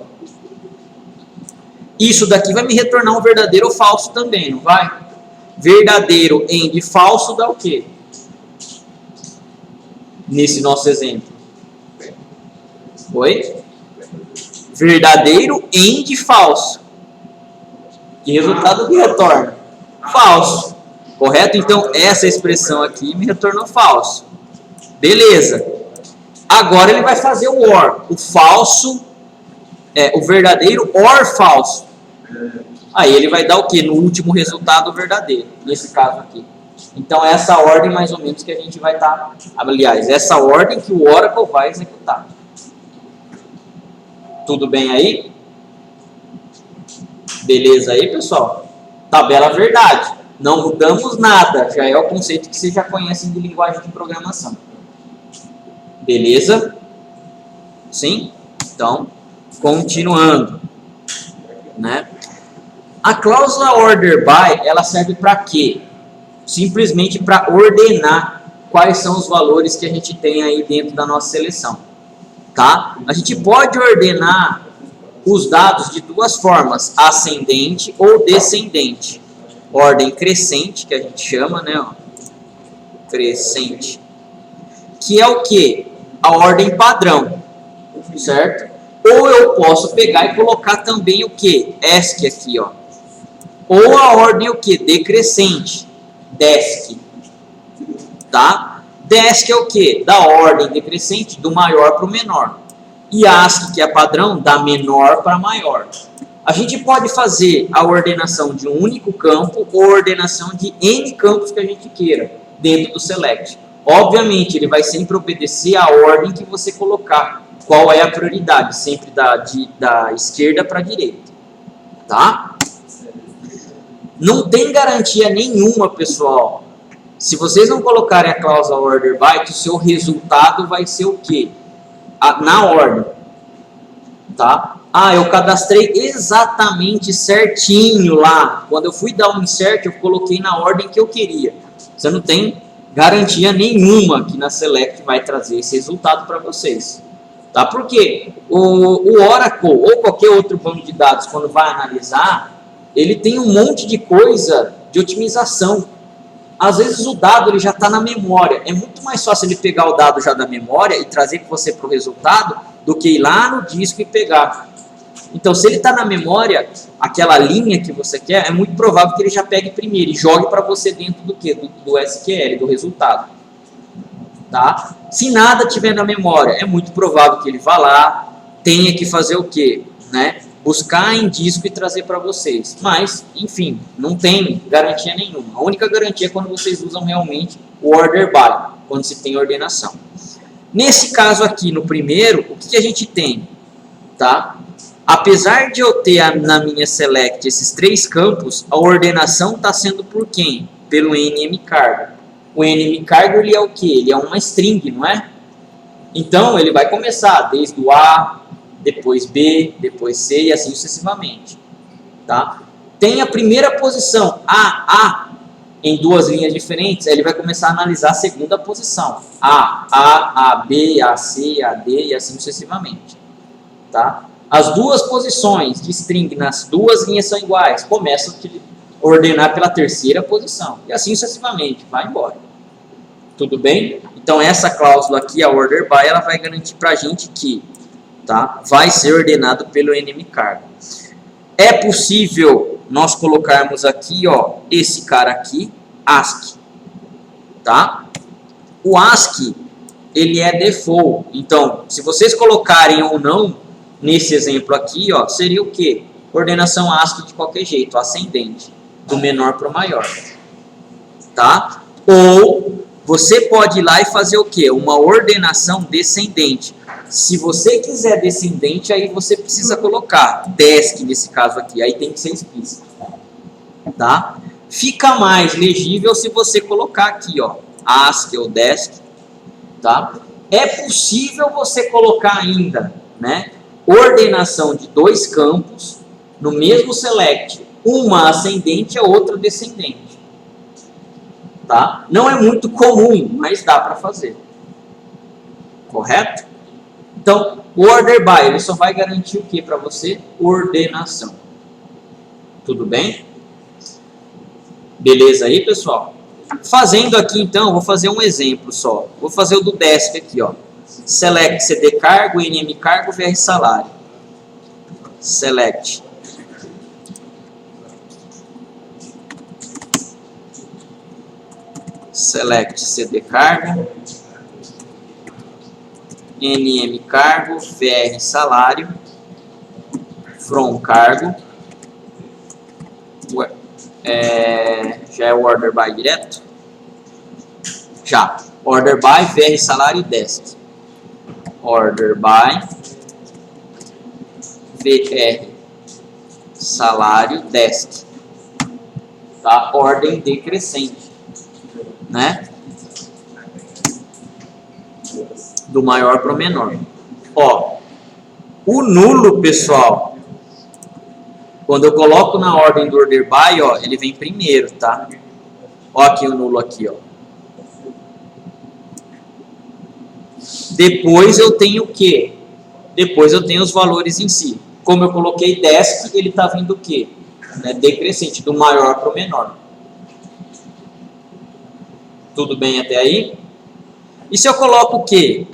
Isso daqui vai me retornar um verdadeiro ou falso também, não vai? Verdadeiro, AND, falso dá o quê? Nesse nosso exemplo. Oi? Verdadeiro, AND, falso. Que resultado que retorna? Falso. Correto? Então, essa expressão aqui me retornou falso. Beleza. Agora ele vai fazer o OR. O falso, o verdadeiro OR falso. Aí ele vai dar o que? No último resultado verdadeiro. Nesse caso aqui. Então, essa ordem mais ou menos que a gente vai estar... aliás, essa ordem que o Oracle vai executar. Tudo bem aí? Beleza aí, pessoal? Tabela verdade. Não mudamos nada. Já é o conceito que vocês já conhecem de linguagem de programação. Beleza? Sim? Então, continuando. Né? A cláusula order by, ela serve para quê? Simplesmente para ordenar quais são os valores que a gente tem aí dentro da nossa seleção. Tá? A gente pode ordenar os dados de duas formas, ascendente ou descendente. Ordem crescente, que a gente chama, né? Ó, crescente. Que é o quê? A ordem padrão, certo? Ou eu posso pegar e colocar também o quê? ESC aqui, ó. Ou a ordem o quê? Decrescente, DESC. Tá? DESC é o quê? Da ordem decrescente, do maior para o menor. E ASCII, que é padrão, da menor para maior. A gente pode fazer a ordenação de um único campo ou ordenação de N campos que a gente queira dentro do select. Obviamente, ele vai sempre obedecer a ordem que você colocar. Qual é a prioridade? Sempre da esquerda para a direita. Tá? Não tem garantia nenhuma, pessoal. Se vocês não colocarem a cláusula order by, o seu resultado vai ser o quê? Na ordem. Tá? Ah, eu cadastrei exatamente certinho lá. Quando eu fui dar um insert, eu coloquei na ordem que eu queria. Você não tem garantia nenhuma que na Select vai trazer esse resultado para vocês. Tá? Porque o Oracle ou qualquer outro banco de dados, quando vai analisar, ele tem um monte de coisa de otimização. Às vezes o dado ele já está na memória. É muito mais fácil ele pegar o dado já da memória e trazer com você para o resultado do que ir lá no disco e pegar. Então, se ele está na memória, aquela linha que você quer, é muito provável que ele já pegue primeiro e jogue para você dentro do quê? Do SQL, do resultado. Tá? Se nada tiver na memória, é muito provável que ele vá lá, tenha que fazer o quê? Né? Buscar em disco e trazer para vocês. Mas, enfim, não tem garantia nenhuma. A única garantia é quando vocês usam realmente o order by, quando se tem ordenação. Nesse caso aqui, no primeiro, o que a gente tem? Tá? Apesar de eu ter na minha select esses três campos, a ordenação está sendo por quem? Pelo NMCargo. O NMCargo ele é o quê? Ele é uma string, não é? Então, ele vai começar desde o A, depois B, depois C e assim sucessivamente. Tá? Tem a primeira posição, A, em duas linhas diferentes, aí ele vai começar a analisar a segunda posição. A, B, A, C, A, D e assim sucessivamente. Tá? As duas posições de string nas duas linhas são iguais, começa a ordenar pela terceira posição e assim sucessivamente, vai embora. Tudo bem? Então essa cláusula aqui, a order by, ela vai garantir para a gente que vai ser ordenado pelo NMCargo. É possível nós colocarmos aqui, ó, esse cara aqui, ASCII. Tá? O ASCII, ele é default. Então, se vocês colocarem ou não, nesse exemplo aqui, ó, seria o quê? Ordenação ASCII de qualquer jeito, ascendente, do menor para o maior. Tá? Ou você pode ir lá e fazer o quê? Uma ordenação descendente. Se você quiser descendente, aí você precisa colocar DESC nesse caso aqui, aí tem que ser explícito. Tá? Fica mais legível se você colocar aqui, ó, ASCII ou DESC. Tá? É possível você colocar ainda, né, ordenação de dois campos no mesmo select, uma ascendente e a outra descendente. Tá? Não é muito comum, mas dá para fazer. Correto? Então, o order by, ele só vai garantir o que para você? Ordenação. Tudo bem? Beleza aí, pessoal? Fazendo aqui, então, vou fazer um exemplo só. Vou fazer o do DESC aqui, ó. Select CD cargo, NM cargo, VR salário. Select. Select CD cargo, NM cargo, VR salário, from cargo. Já é o order by direto? Já. Order by, VR salário e DESC. Order by, VR salário, DESC. tá? Ordem decrescente, né? Do maior para o menor. Ó, o nulo, pessoal, quando eu coloco na ordem do order by, ó, ele vem primeiro, tá? Ó aqui o nulo aqui, ó. Depois eu tenho o quê? Depois eu tenho os valores em si. Como eu coloquei desk, ele está vindo o quê? Né? Decrescente, do maior para o menor. Tudo bem até aí? E se eu coloco o quê?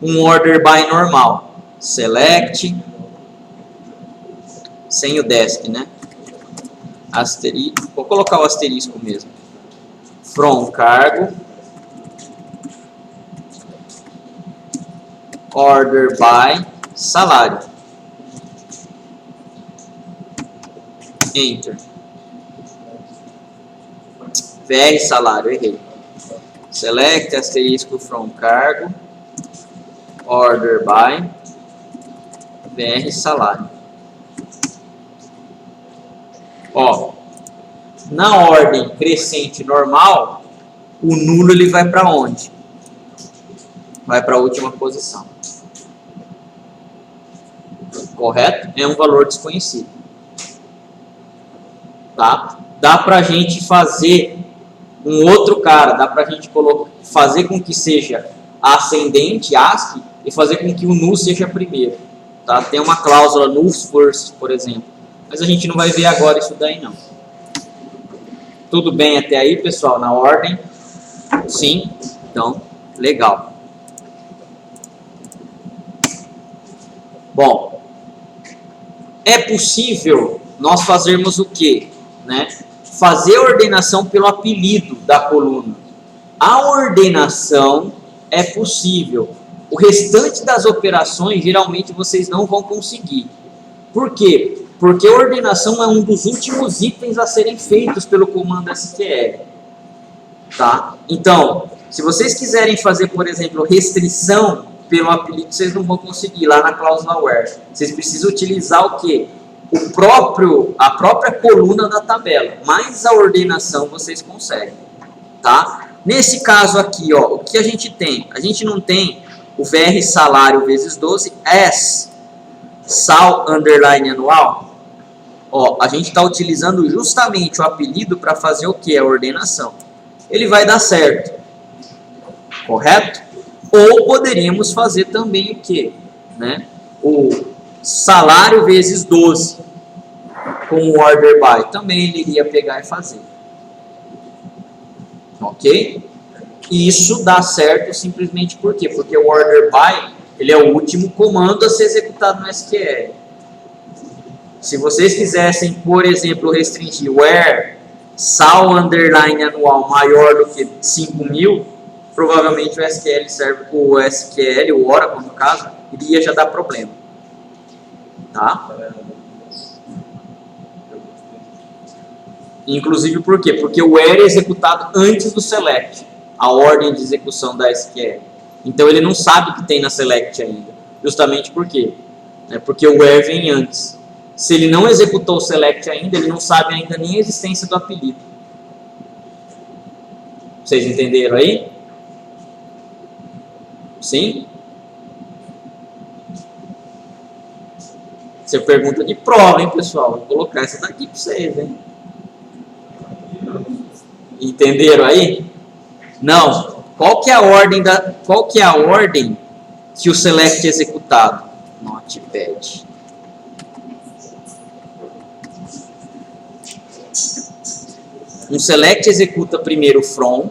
Um order by normal. Select, sem o desk, né? Asterisco, vou colocar o asterisco mesmo. From cargo, order by salário. Enter. VR salário, errei. Select, asterisco, from cargo, order by, VR salário. Ó, na ordem crescente normal, o nulo ele vai para onde? Vai para a última posição. Correto? É um valor desconhecido. Tá? Dá para a gente fazer um outro cara, dá para a gente fazer com que seja ascendente, ASCII, e fazer com que o null seja primeiro. Tá? Tem uma cláusula null first, por exemplo. Mas a gente não vai ver agora isso daí não. Tudo bem até aí, pessoal? Na ordem? Sim? Então, legal. Bom, é possível nós fazermos o quê? Né? Fazer a ordenação pelo apelido da coluna. A ordenação é possível. O restante das operações, geralmente, vocês não vão conseguir. Por quê? Porque a ordenação é um dos últimos itens a serem feitos pelo comando SQL. Tá? Então, se vocês quiserem fazer, por exemplo, restrição pelo apelido, vocês não vão conseguir lá na cláusula where. Vocês precisam utilizar o quê? A própria coluna da tabela, mais a ordenação vocês conseguem, tá? Nesse caso aqui, ó, o que a gente tem? A gente não tem o VR salário vezes 12 as sal underline anual. Ó, a gente está utilizando justamente o apelido para fazer o que? A ordenação. Ele vai dar certo, correto? Ou poderíamos fazer também o que? Né? O salário vezes 12 com o order by. Também ele iria pegar e fazer. Ok? Isso dá certo simplesmente por quê? Porque o order by ele é o último comando a ser executado no SQL. Se vocês quisessem, por exemplo, restringir where sal underline anual maior do que 5.000, provavelmente o SQL o Oracle no caso, iria já dar problema. Tá? Inclusive por quê? Porque o where é executado antes do select, a ordem de execução da SQL. Então ele não sabe o que tem na select ainda. Justamente por quê? Porque o where vem antes. Se ele não executou o select ainda, ele não sabe ainda nem a existência do apelido. Vocês entenderam aí? Sim? Você pergunta de prova, hein, pessoal? Vou colocar essa daqui para vocês, hein? Entenderam aí? Não. Qual que é a ordem que o select é executado? Notepad. Um select executa primeiro o from,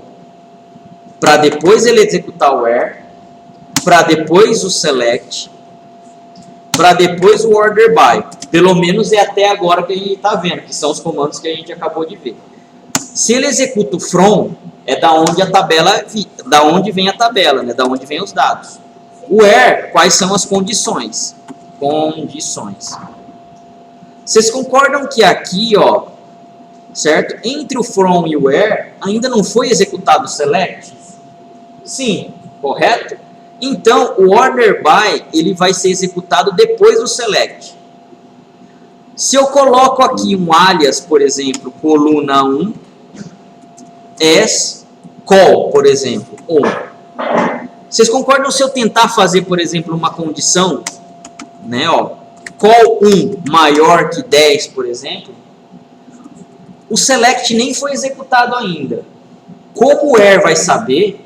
para depois ele executar o where, para depois o select, para depois o order by. Pelo menos é até agora que a gente está vendo, que são os comandos que a gente acabou de ver. Se ele executa o from, é da onde a tabela, da onde vem a tabela, né? Da onde vem os dados. O where, quais são as condições? Condições. Vocês concordam que aqui, ó, certo? Entre o from e o where, ainda não foi executado o select? Sim, correto? Então, o order by, ele vai ser executado depois do select. Se eu coloco aqui um alias, por exemplo, coluna 1, as call, por exemplo, on. Vocês concordam se eu tentar fazer, por exemplo, uma condição, né, ó, call 1 maior que 10, por exemplo, o select nem foi executado ainda. Como o where vai saber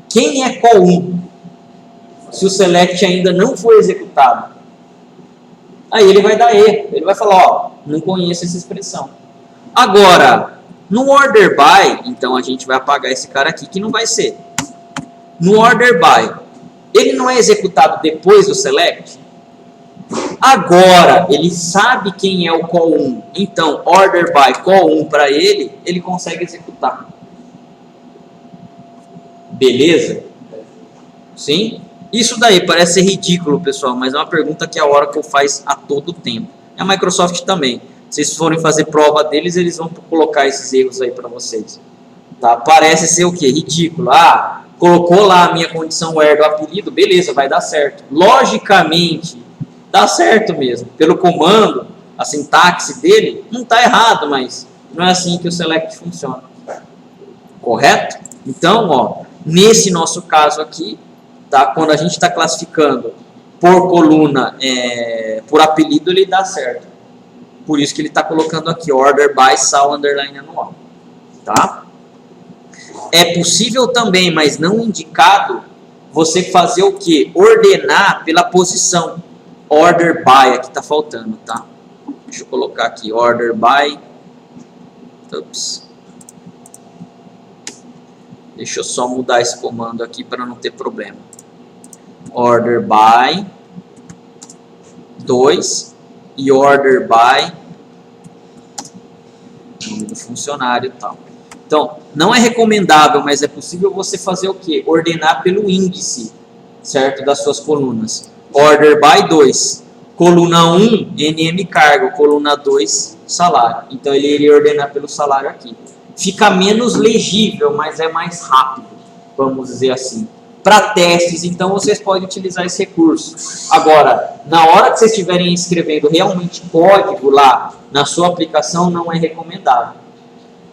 quem é call 1 se o select ainda não foi executado? Aí ele vai dar erro, ele vai falar, ó, não conheço essa expressão. Agora, no order by, então a gente vai apagar esse cara aqui que não vai ser. No order by, ele não é executado depois do select? Agora, ele sabe quem é o call 1, então order by call 1 para ele consegue executar. Beleza? Sim? Isso daí parece ser ridículo, pessoal, mas é uma pergunta que a Oracle faz a todo tempo. E a Microsoft também. Se vocês forem fazer prova deles, eles vão colocar esses erros aí para vocês. Tá? Parece ser o quê? Ridículo. Ah, colocou lá a minha condição where do apelido, beleza, vai dar certo. Logicamente, dá certo mesmo. Pelo comando, a sintaxe dele, não está errado, mas não é assim que o select funciona. Correto? Então, ó, nesse nosso caso aqui, tá? Quando a gente está classificando por coluna, por apelido, ele dá certo. Por isso que ele está colocando aqui order by sal underline anual. Tá? É possível também, mas não indicado, você fazer o quê? Ordenar pela posição. Order by, aqui está faltando, tá? Deixa eu colocar aqui, order by. Ups. Deixa eu só mudar esse comando aqui para não ter problema. Order by 2 e order by nome do funcionário e tal. Então, não é recomendável, mas é possível você fazer o quê? Ordenar pelo índice, certo? Das suas colunas. Order by 2. Coluna 1, NM cargo. Coluna 2, salário. Então, ele iria ordenar pelo salário aqui. Fica menos legível, mas é mais rápido, vamos dizer assim. Para testes, então, vocês podem utilizar esse recurso. Agora, na hora que vocês estiverem escrevendo realmente código lá na sua aplicação, não é recomendável,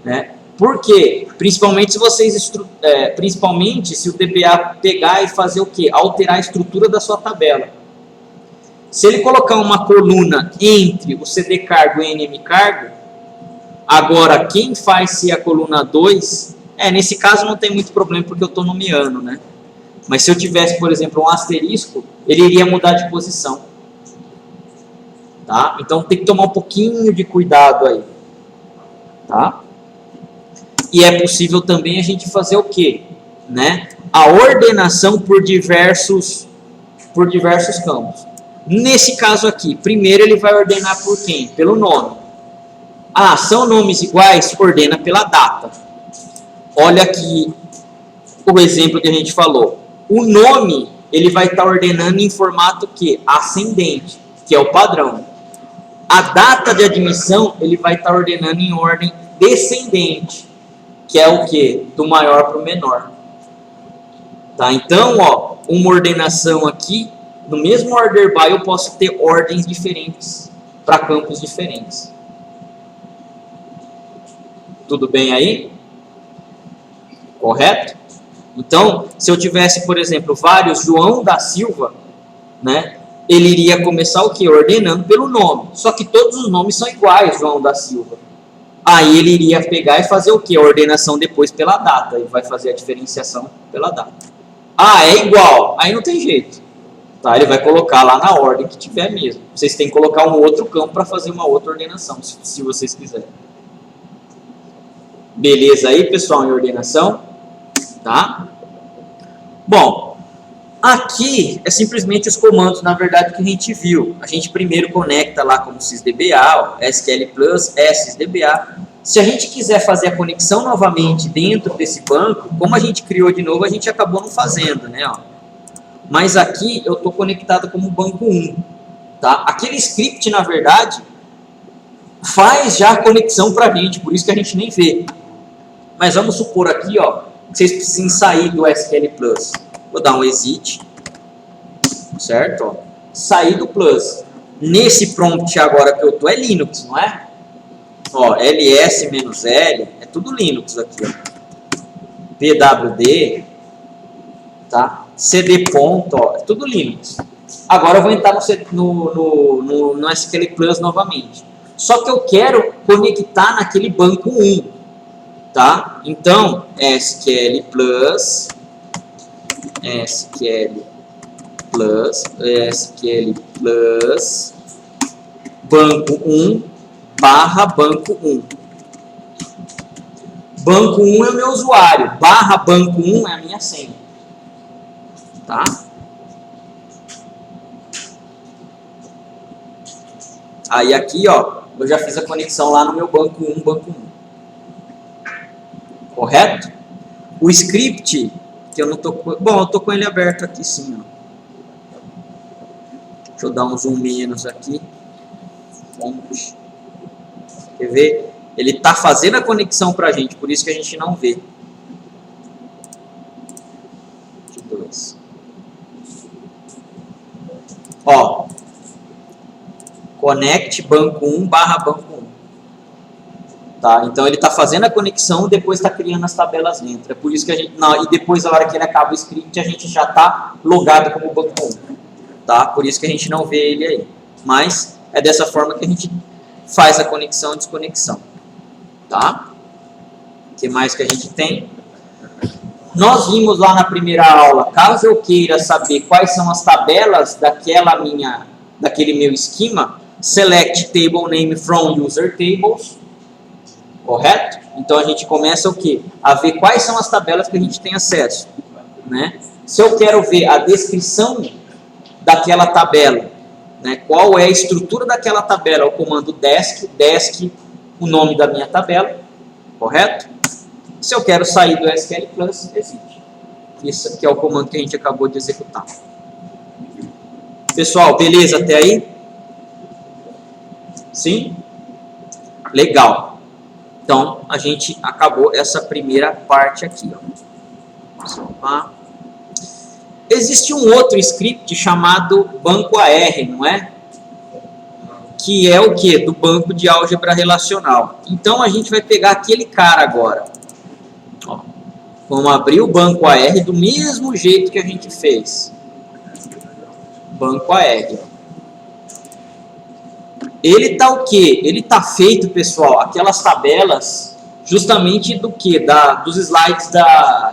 né? Por quê? Principalmente se vocês, principalmente se o DBA pegar e fazer o quê? Alterar a estrutura da sua tabela. Se ele colocar uma coluna entre o CD cargo e o NM cargo, agora quem faz se a coluna 2, nesse caso não tem muito problema porque eu estou nomeando, né? Mas se eu tivesse, por exemplo, um asterisco, ele iria mudar de posição. Tá? Então tem que tomar um pouquinho de cuidado aí. Tá? E é possível também a gente fazer o quê? Né? A ordenação por diversos campos. Nesse caso aqui, primeiro ele vai ordenar por quem? Pelo nome. Ah, são nomes iguais? Ordena pela data. Olha aqui o exemplo que a gente falou. O nome, ele vai estar ordenando em formato que? Ascendente, que é o padrão. A data de admissão, ele vai estar ordenando em ordem descendente, que é o que? Do maior para o menor. Tá? Então, ó, uma ordenação aqui, no mesmo order by, eu posso ter ordens diferentes para campos diferentes. Tudo bem aí? Correto? Então, se eu tivesse, por exemplo, vários João da Silva, né, ele iria começar o quê? Ordenando pelo nome. Só que todos os nomes são iguais, João da Silva. Aí ele iria pegar e fazer o quê? A ordenação depois pela data. Ele vai fazer a diferenciação pela data. Ah, é igual. Aí não tem jeito. Tá? Ele vai colocar lá na ordem que tiver mesmo. Vocês têm que colocar um outro campo para fazer uma outra ordenação, se vocês quiserem. Beleza aí, pessoal, em ordenação? Tá? Bom, aqui é simplesmente os comandos, na verdade, que a gente viu. A gente primeiro conecta lá como sysdba, SQL Plus, sysdba. Se a gente quiser fazer a conexão novamente dentro desse banco, como a gente criou de novo, a gente acabou não fazendo, né? Ó. Mas aqui eu estou conectado como banco 1. Tá? Aquele script, na verdade, faz já a conexão para a gente, por isso que a gente nem vê. Mas vamos supor aqui, ó, que vocês precisem sair do SQL Plus. Vou dar um exit, certo? Ó. Sair do Plus. Nesse prompt agora que eu tô é Linux, não é? Ó, ls-l, é tudo Linux aqui, ó. pwd, tá? cd ponto, ó, é tudo Linux. Agora eu vou entrar no SQL Plus novamente. Só que eu quero conectar naquele banco 1, tá? Então, SQL Plus, banco 1 barra banco 1. Banco 1 é o meu usuário, barra banco 1 é a minha senha. Tá? Aí aqui, ó, eu já fiz a conexão lá no meu banco 1, banco 1. Correto? O script, que eu não tô com... Bom, eu tô com ele aberto aqui sim, ó. Deixa eu dar um zoom menos aqui. Fonte. Quer ver? Ele tá fazendo a conexão pra gente, por isso que a gente não vê. 2. Ó. Connect banco 1 barra banco 1. Tá? Então ele está fazendo a conexão, depois está criando as tabelas dentro. É por isso que a gente... Não, e depois, na hora que ele acaba o script, a gente já está logado como banco 1. Tá? Por isso que a gente não vê ele aí. Mas é dessa forma que a gente faz a conexão e desconexão. Tá? O que mais que a gente tem? Nós vimos lá na primeira aula, caso eu queira saber quais são as tabelas daquele meu esquema, select table name from user tables. Correto? Então a gente começa o quê? A ver quais são as tabelas que a gente tem acesso. Né? Se eu quero ver a descrição daquela tabela, né? Qual é a estrutura daquela tabela, o comando desk, o nome da minha tabela. Correto? Se eu quero sair do SQL Plus, exit. Isso aqui é o comando que a gente acabou de executar. Pessoal, beleza até aí? Sim? Legal. Então, a gente acabou essa primeira parte aqui. Ó. Existe um outro script chamado banco AR, não é? Que é o quê? Do banco de álgebra relacional. Então, a gente vai pegar aquele cara agora. Ó. Vamos abrir o banco AR do mesmo jeito que a gente fez. Banco AR. Ele tá o quê? Ele tá feito, pessoal, aquelas tabelas justamente do que? Dos slides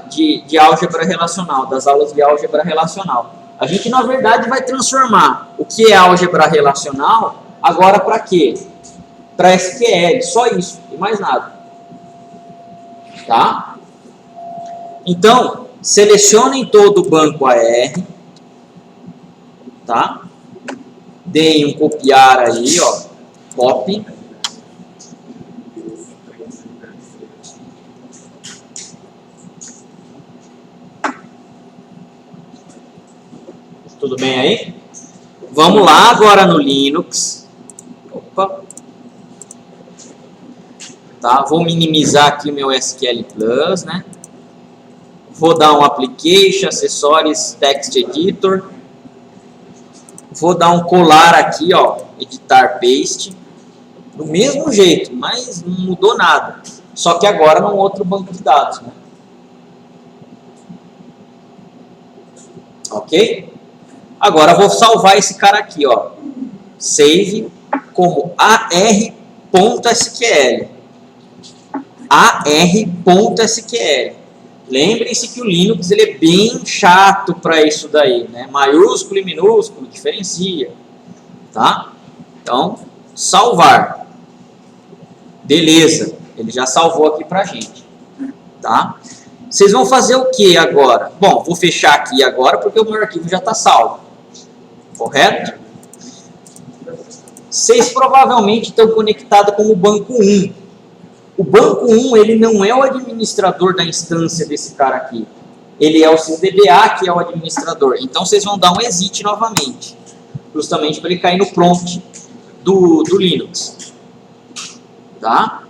de álgebra relacional, das aulas de álgebra relacional. A gente, na verdade, vai transformar o que é álgebra relacional agora para quê? Para SQL, só isso, e mais nada. Tá? Então, selecionem todo o banco AR, tá? Deem um copiar aí, ó, copy. Tudo bem aí? Vamos lá agora no Linux. Opa. Tá, vou minimizar aqui o meu SQL Plus, né? Vou dar um Application, Acessórios, Text Editor. Vou dar um colar aqui, ó, editar paste, do mesmo jeito, mas não mudou nada. Só que agora num outro banco de dados, né? Ok? Agora vou salvar esse cara aqui, ó. Save como ar.sql. ar.sql. Lembrem-se que o Linux ele é bem chato para isso daí, né? Maiúsculo e minúsculo, diferencia, tá? Então, salvar. Beleza, ele já salvou aqui pra gente, tá? Vocês vão fazer o que agora? Bom, vou fechar aqui agora porque o meu arquivo já está salvo, correto? Vocês provavelmente estão conectados com o banco 1. O banco 1, ele não é o administrador da instância desse cara aqui. Ele é o CDBA, que é o administrador. Então, vocês vão dar um exit novamente. Justamente para ele cair no prompt do Linux. Tá?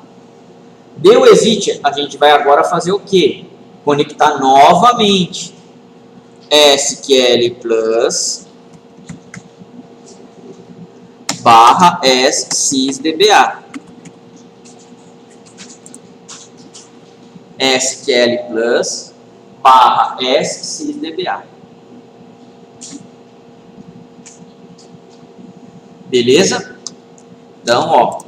Deu exit, a gente vai agora fazer o quê? Conectar novamente SQL Plus barra sysdba. SQL Plus barra sysdba. Beleza? Então, ó,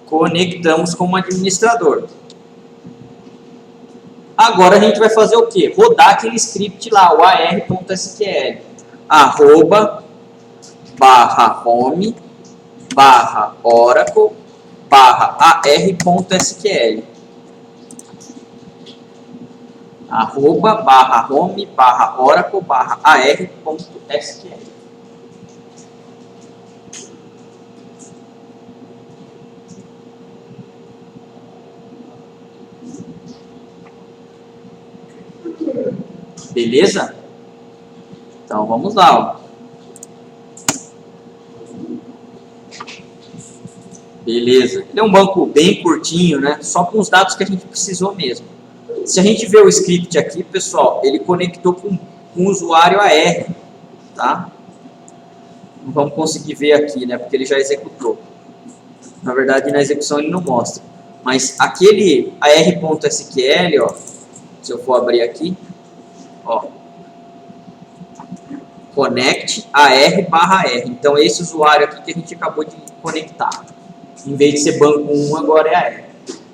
conectamos como administrador. Agora a gente vai fazer o quê? Rodar aquele script lá, o ar.sql, arroba, barra home, barra oracle, barra ar.sql. Arroba, barra home, barra oracle, barra ar.sql. Beleza? Então vamos lá, ó. Beleza. Ele é um banco bem curtinho, né? Só com os dados que a gente precisou mesmo. Se a gente ver o script aqui, pessoal, ele conectou com o usuário AR, tá? Não vamos conseguir ver aqui, né? Porque ele já executou. Na verdade, na execução ele não mostra. Mas aquele ar.sql, ó, se eu for abrir aqui, ó, connect ar/r. Então, esse usuário aqui que a gente acabou de conectar. Em vez de ser banco 1, agora é AR.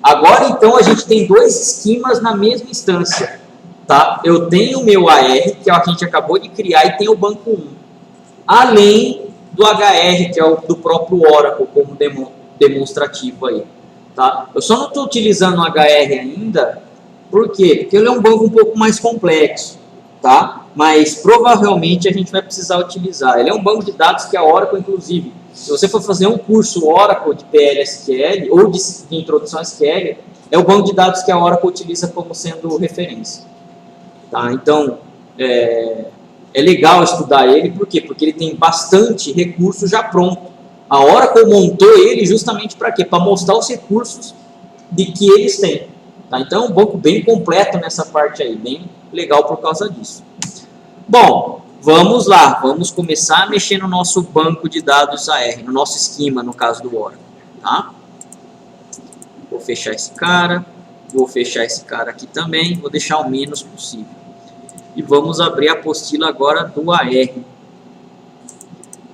Agora, então, a gente tem dois esquemas na mesma instância. Tá? Eu tenho o meu AR, que é o que a gente acabou de criar, e tem o banco 1. Além do HR, que é o do próprio Oracle, como demonstrativo aí. Tá? Eu só não estou utilizando o HR ainda. Por quê? Porque ele é um banco um pouco mais complexo. Tá? Mas provavelmente a gente vai precisar utilizar. Ele é um banco de dados que a Oracle, inclusive, se você for fazer um curso Oracle de PL/SQL ou de introdução a SQL, é o banco de dados que a Oracle utiliza como sendo referência. Tá? Então, é legal estudar ele, por quê? Porque ele tem bastante recurso já pronto. A Oracle montou ele justamente para quê? Para mostrar os recursos de que eles têm. Tá? Então, é um banco bem completo nessa parte aí, bem legal por causa disso. Bom, vamos lá, vamos começar a mexer no nosso banco de dados AR, no nosso esquema, no caso do Oracle. Tá? Vou fechar esse cara, vou fechar esse cara aqui também, vou deixar o menos possível. E vamos abrir a apostila agora do AR.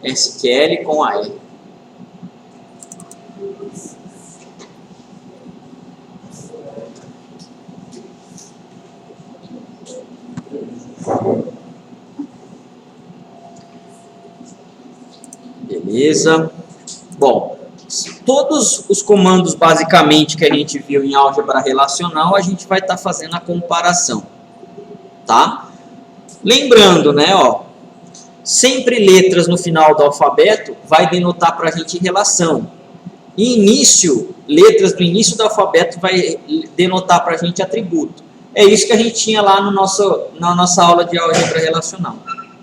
SQL com AR. Beleza. Bom, todos os comandos basicamente que a gente viu em álgebra relacional, a gente vai estar fazendo a comparação. Tá? Lembrando, né, ó, sempre letras no final do alfabeto vai denotar para a gente relação. E início, letras do início do alfabeto vai denotar para a gente atributo. É isso que a gente tinha lá no na nossa aula de álgebra relacional.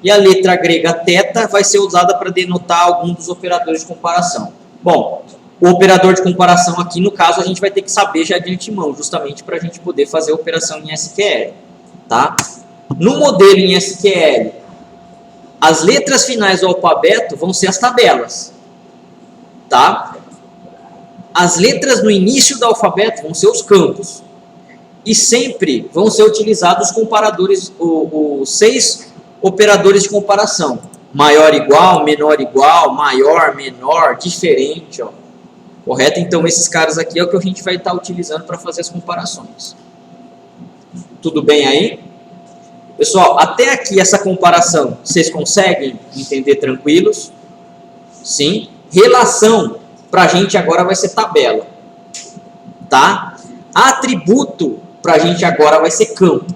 E a letra grega θ vai ser usada para denotar algum dos operadores de comparação. Bom, o operador de comparação aqui, no caso, a gente vai ter que saber já de antemão, justamente para a gente poder fazer a operação em SQL. Tá? No modelo em SQL, as letras finais do alfabeto vão ser as tabelas. Tá? As letras no início do alfabeto vão ser os campos. E sempre vão ser utilizados os comparadores, os 6 operadores de comparação. Maior igual, menor igual, maior, menor, diferente. Ó. Correto? Então, esses caras aqui é o que a gente vai estar utilizando para fazer as comparações. Tudo bem aí? Pessoal, até aqui essa comparação, vocês conseguem entender tranquilos? Sim. Relação, para a gente agora vai ser tabela. Tá? Atributo, para a gente agora vai ser campo.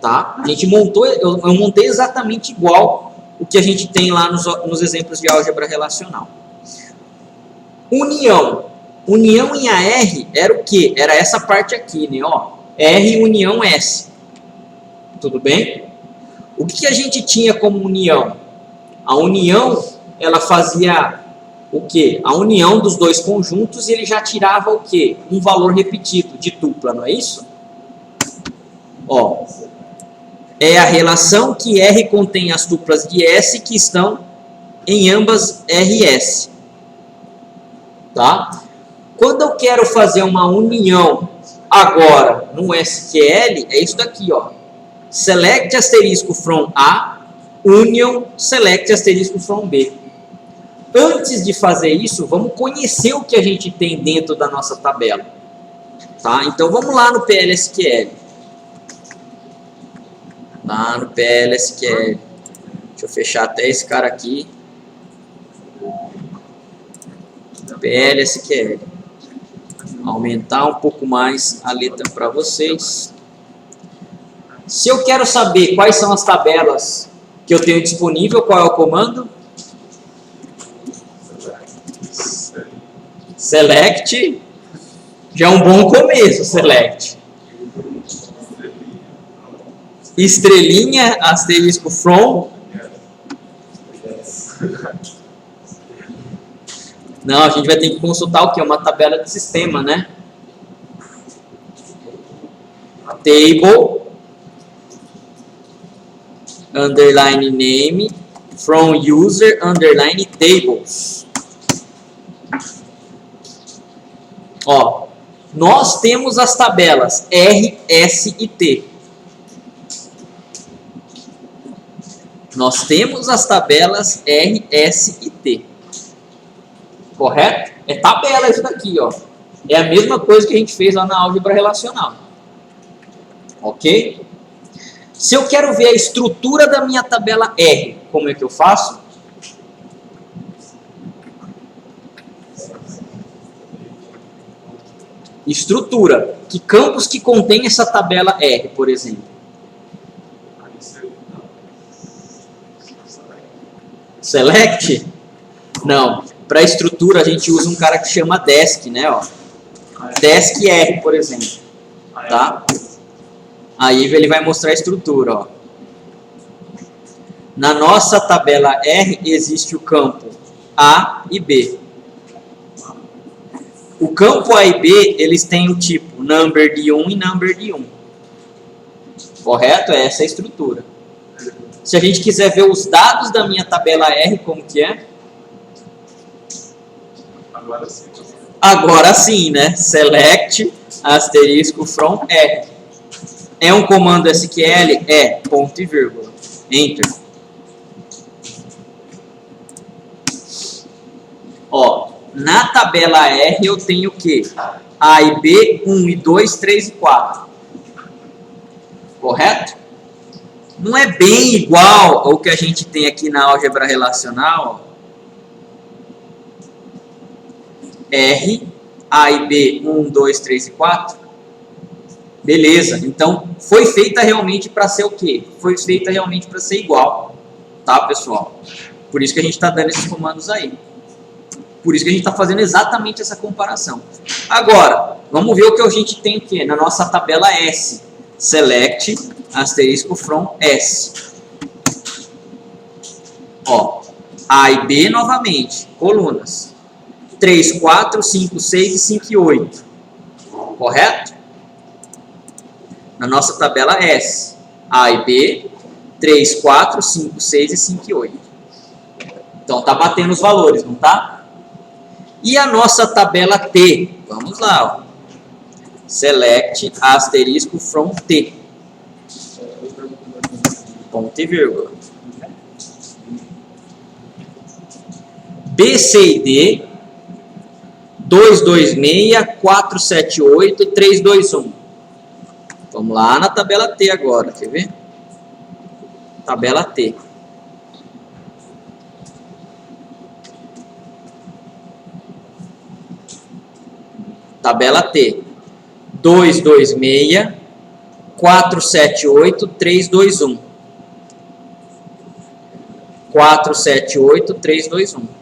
Tá? A gente montou, eu montei exatamente igual o que a gente tem lá nos exemplos de álgebra relacional. União. União em AR era o quê? Era essa parte aqui, né? Ó, R união S. Tudo bem? O que a gente tinha como união? A união, ela fazia o quê? A união dos dois conjuntos e ele já tirava o quê? Um valor repetido de tupla, não é isso? Ó, é a relação que R contém as tuplas de S que estão em ambas RS. Tá? Quando eu quero fazer uma união agora no SQL, é isso daqui, ó. Select asterisco from A, union select asterisco from B. Antes de fazer isso, vamos conhecer o que a gente tem dentro da nossa tabela. Tá? Então vamos lá no PLSQL. Lá no PLSQL. Deixa eu fechar até esse cara aqui. PLSQL. Aumentar um pouco mais a letra para vocês. Se eu quero saber quais são as tabelas que eu tenho disponível, qual é o comando? Select. Já é um bom começo, select. Estrelinha, asterisco from. Não, a gente vai ter que consultar o que? Uma tabela de sistema, né? Table, underline name, from user, underline tables. Ó, nós temos as tabelas R, S e T. Nós temos as tabelas R, S e T. Correto? É tabela isso daqui, ó. É a mesma coisa que a gente fez lá na álgebra relacional. Ok? Se eu quero ver a estrutura da minha tabela R, como é que eu faço? Estrutura. Que campos que contém essa tabela R, por exemplo? Select? Não. Para estrutura a gente usa um cara que chama desk, né? Ó. Desk R, por exemplo. Tá? Aí ele vai mostrar a estrutura. Ó. Na nossa tabela R existe o campo A e B. O campo A e B, eles têm o tipo number de 1 e number de 1. Correto? Essa é a estrutura. Se a gente quiser ver os dados da minha tabela R, como que é? Agora sim, né? Select asterisco from R. É um comando SQL? É, ponto e vírgula. Enter. Ó, na tabela R eu tenho o quê? A e B, 1 e 2, 3 e 4. Correto? Não é bem igual ao que a gente tem aqui na álgebra relacional. Ó. R, A e B, 1, 2, 3 e 4. Beleza, então foi feita realmente para ser o quê? Foi feita realmente para ser igual. Tá, pessoal? Por isso que a gente está dando esses comandos aí. Por isso que a gente está fazendo exatamente essa comparação. Agora, vamos ver o que a gente tem aqui na nossa tabela S. Select, asterisco from S. Ó, A e B novamente, colunas. 3, 4, 5, 6 e 5 e 8. Correto? Na nossa tabela S. A e B, 3, 4, 5, 6 e 5 e 8. Então, tá batendo os valores, não tá? E a nossa tabela T? Vamos lá, ó. Select, asterisco from T. Ponto e vírgula. B, C e D, 226, 478, 321. Vamos lá na tabela T agora, quer ver? Tabela T. Tabela T. 226, 478, 321. 478, 321.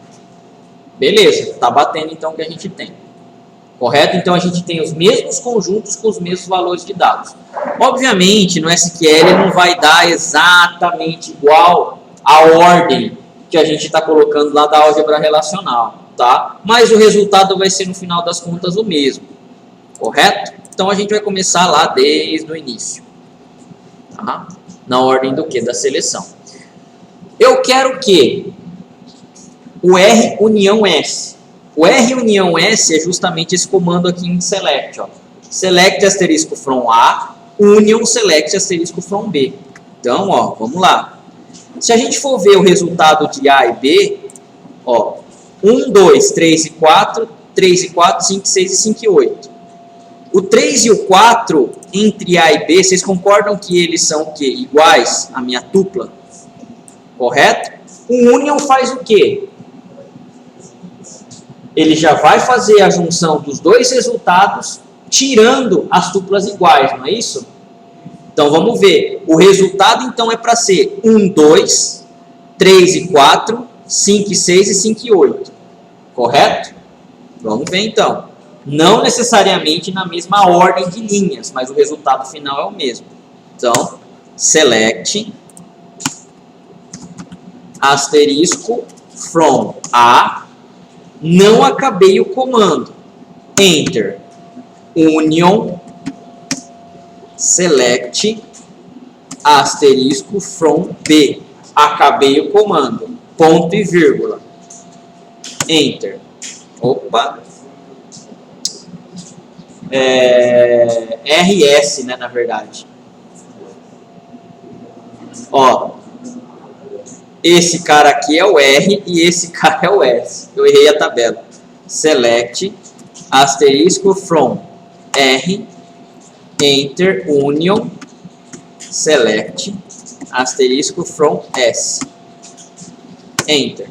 Beleza, tá batendo então o que a gente tem. Correto? Então a gente tem os mesmos conjuntos com os mesmos valores de dados. Obviamente, no SQL não vai dar exatamente igual a ordem que a gente está colocando lá da álgebra relacional, tá? Mas o resultado vai ser no final das contas o mesmo. Correto? Então a gente vai começar lá desde o início. Tá? Na ordem do que? Da seleção. Eu quero que o R união S. O R união S é justamente esse comando aqui em select. Ó. Select asterisco from A, union select asterisco from B. Então, ó, vamos lá. Se a gente for ver o resultado de A e B, ó, 1, 2, 3 e 4, 3 e 4, 5, 6 e 5 e 8. O 3 e o 4, entre A e B, vocês concordam que eles são o quê? Iguais à minha tupla? Correto? O union faz o quê? Ele já vai fazer a junção dos dois resultados, tirando as tuplas iguais, não é isso? Então, vamos ver. O resultado, então, é para ser 1, 2, 3 e 4, 5 e 6 e 5 e 8. Correto? Vamos ver, então. Não necessariamente na mesma ordem de linhas, mas o resultado final é o mesmo. Então, select asterisco from A, não acabei o comando. Enter union select asterisco from B. Acabei o comando. Ponto e vírgula. Enter. Opa. RS, né, na verdade. Ó. Esse cara aqui é o R e esse cara é o S. Eu errei a tabela. Select asterisco from R, enter union select asterisco from S. Enter.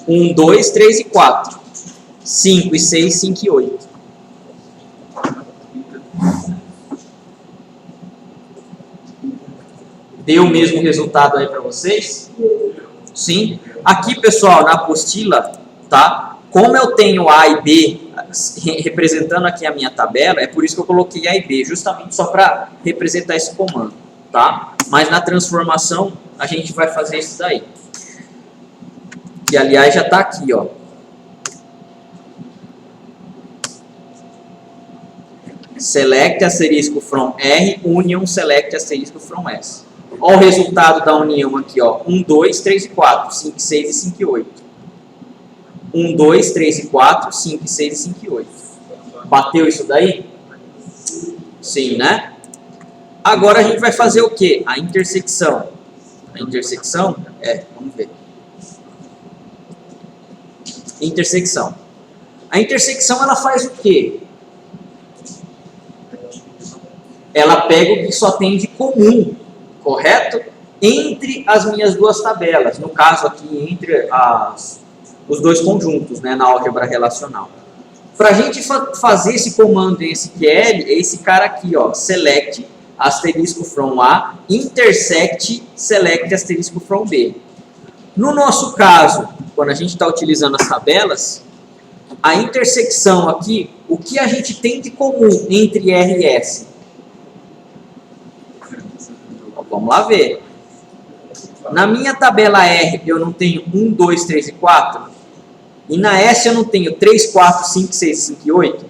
1, 2, 3 e 4. 5 e 6, 5 e 8. Deu o mesmo resultado aí para vocês? Sim. Aqui, pessoal, na apostila, tá? Como eu tenho A e B representando aqui a minha tabela, é por isso que eu coloquei A e B, justamente só para representar esse comando, tá? Mas na transformação, a gente vai fazer isso daí. Que, aliás, já está aqui, ó. Select asterisco from R, union select asterisco from S. Olha o resultado da união aqui, ó. 1, 2, 3 e 4, 5, 6 e 5 e 8. 1, 2, 3 e 4, 5, 6 e 5 e 8. Bateu isso daí? Sim, né? Agora a gente vai fazer o quê? A intersecção. A intersecção vamos ver. Intersecção. A intersecção, ela faz o quê? Ela pega o que só tem de comum, correto? Entre as minhas duas tabelas. No caso aqui, entre os dois conjuntos, né, na álgebra relacional. Para a gente fazer esse comando em SQL, é esse cara aqui, ó, select asterisco from A, intersect select asterisco from B. No nosso caso, quando a gente está utilizando as tabelas, a intersecção aqui, o que a gente tem de comum entre R e S? Vamos lá ver. Na minha tabela R eu não tenho 1, 2, 3 e 4. E na S eu não tenho 3, 4, 5, 6, 5 e 8.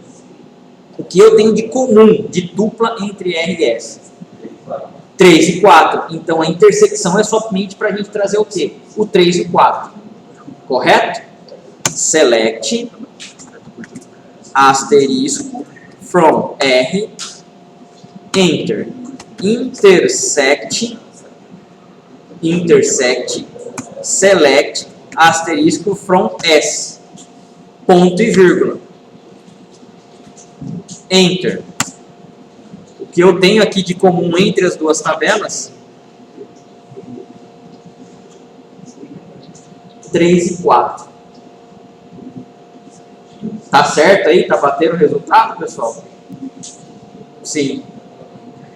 O que eu tenho de comum, de dupla entre R e S? 3 e 4. Então a intersecção é somente para a gente trazer o quê? O 3 e o 4. Correto? Select asterisco from R, enter. Intersect select asterisco from S, ponto e vírgula, enter. O que eu tenho aqui de comum entre as duas tabelas? 3 e 4. Tá certo aí? Tá batendo o resultado, pessoal? Sim.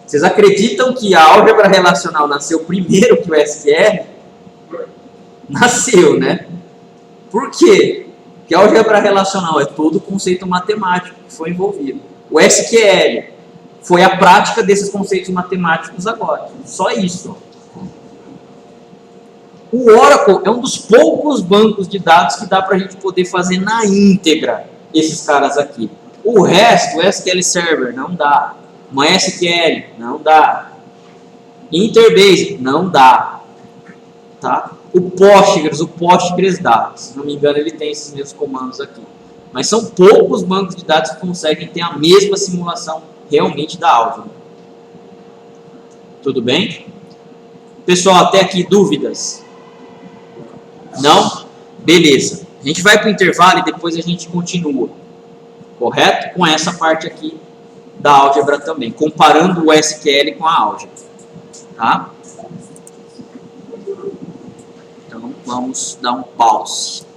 Vocês acreditam que a álgebra relacional nasceu primeiro que o SQL? Nasceu, né? Por quê? Porque a álgebra relacional é todo o conceito matemático que foi envolvido. O SQL foi a prática desses conceitos matemáticos agora. Só isso. O Oracle é um dos poucos bancos de dados que dá para a gente poder fazer na íntegra esses caras aqui. O resto, o SQL Server, não dá. MySQL, não dá. Interbase, não dá. Tá? O Postgres dá. Se não me engano, ele tem esses mesmos comandos aqui. Mas são poucos bancos de dados que conseguem ter a mesma simulação realmente da álgebra. Tudo bem? Pessoal, até aqui dúvidas? Não? Beleza. A gente vai para o intervalo e depois a gente continua. Correto? Com essa parte aqui da álgebra também. Comparando o SQL com a álgebra. Tá? Então, vamos dar um pause.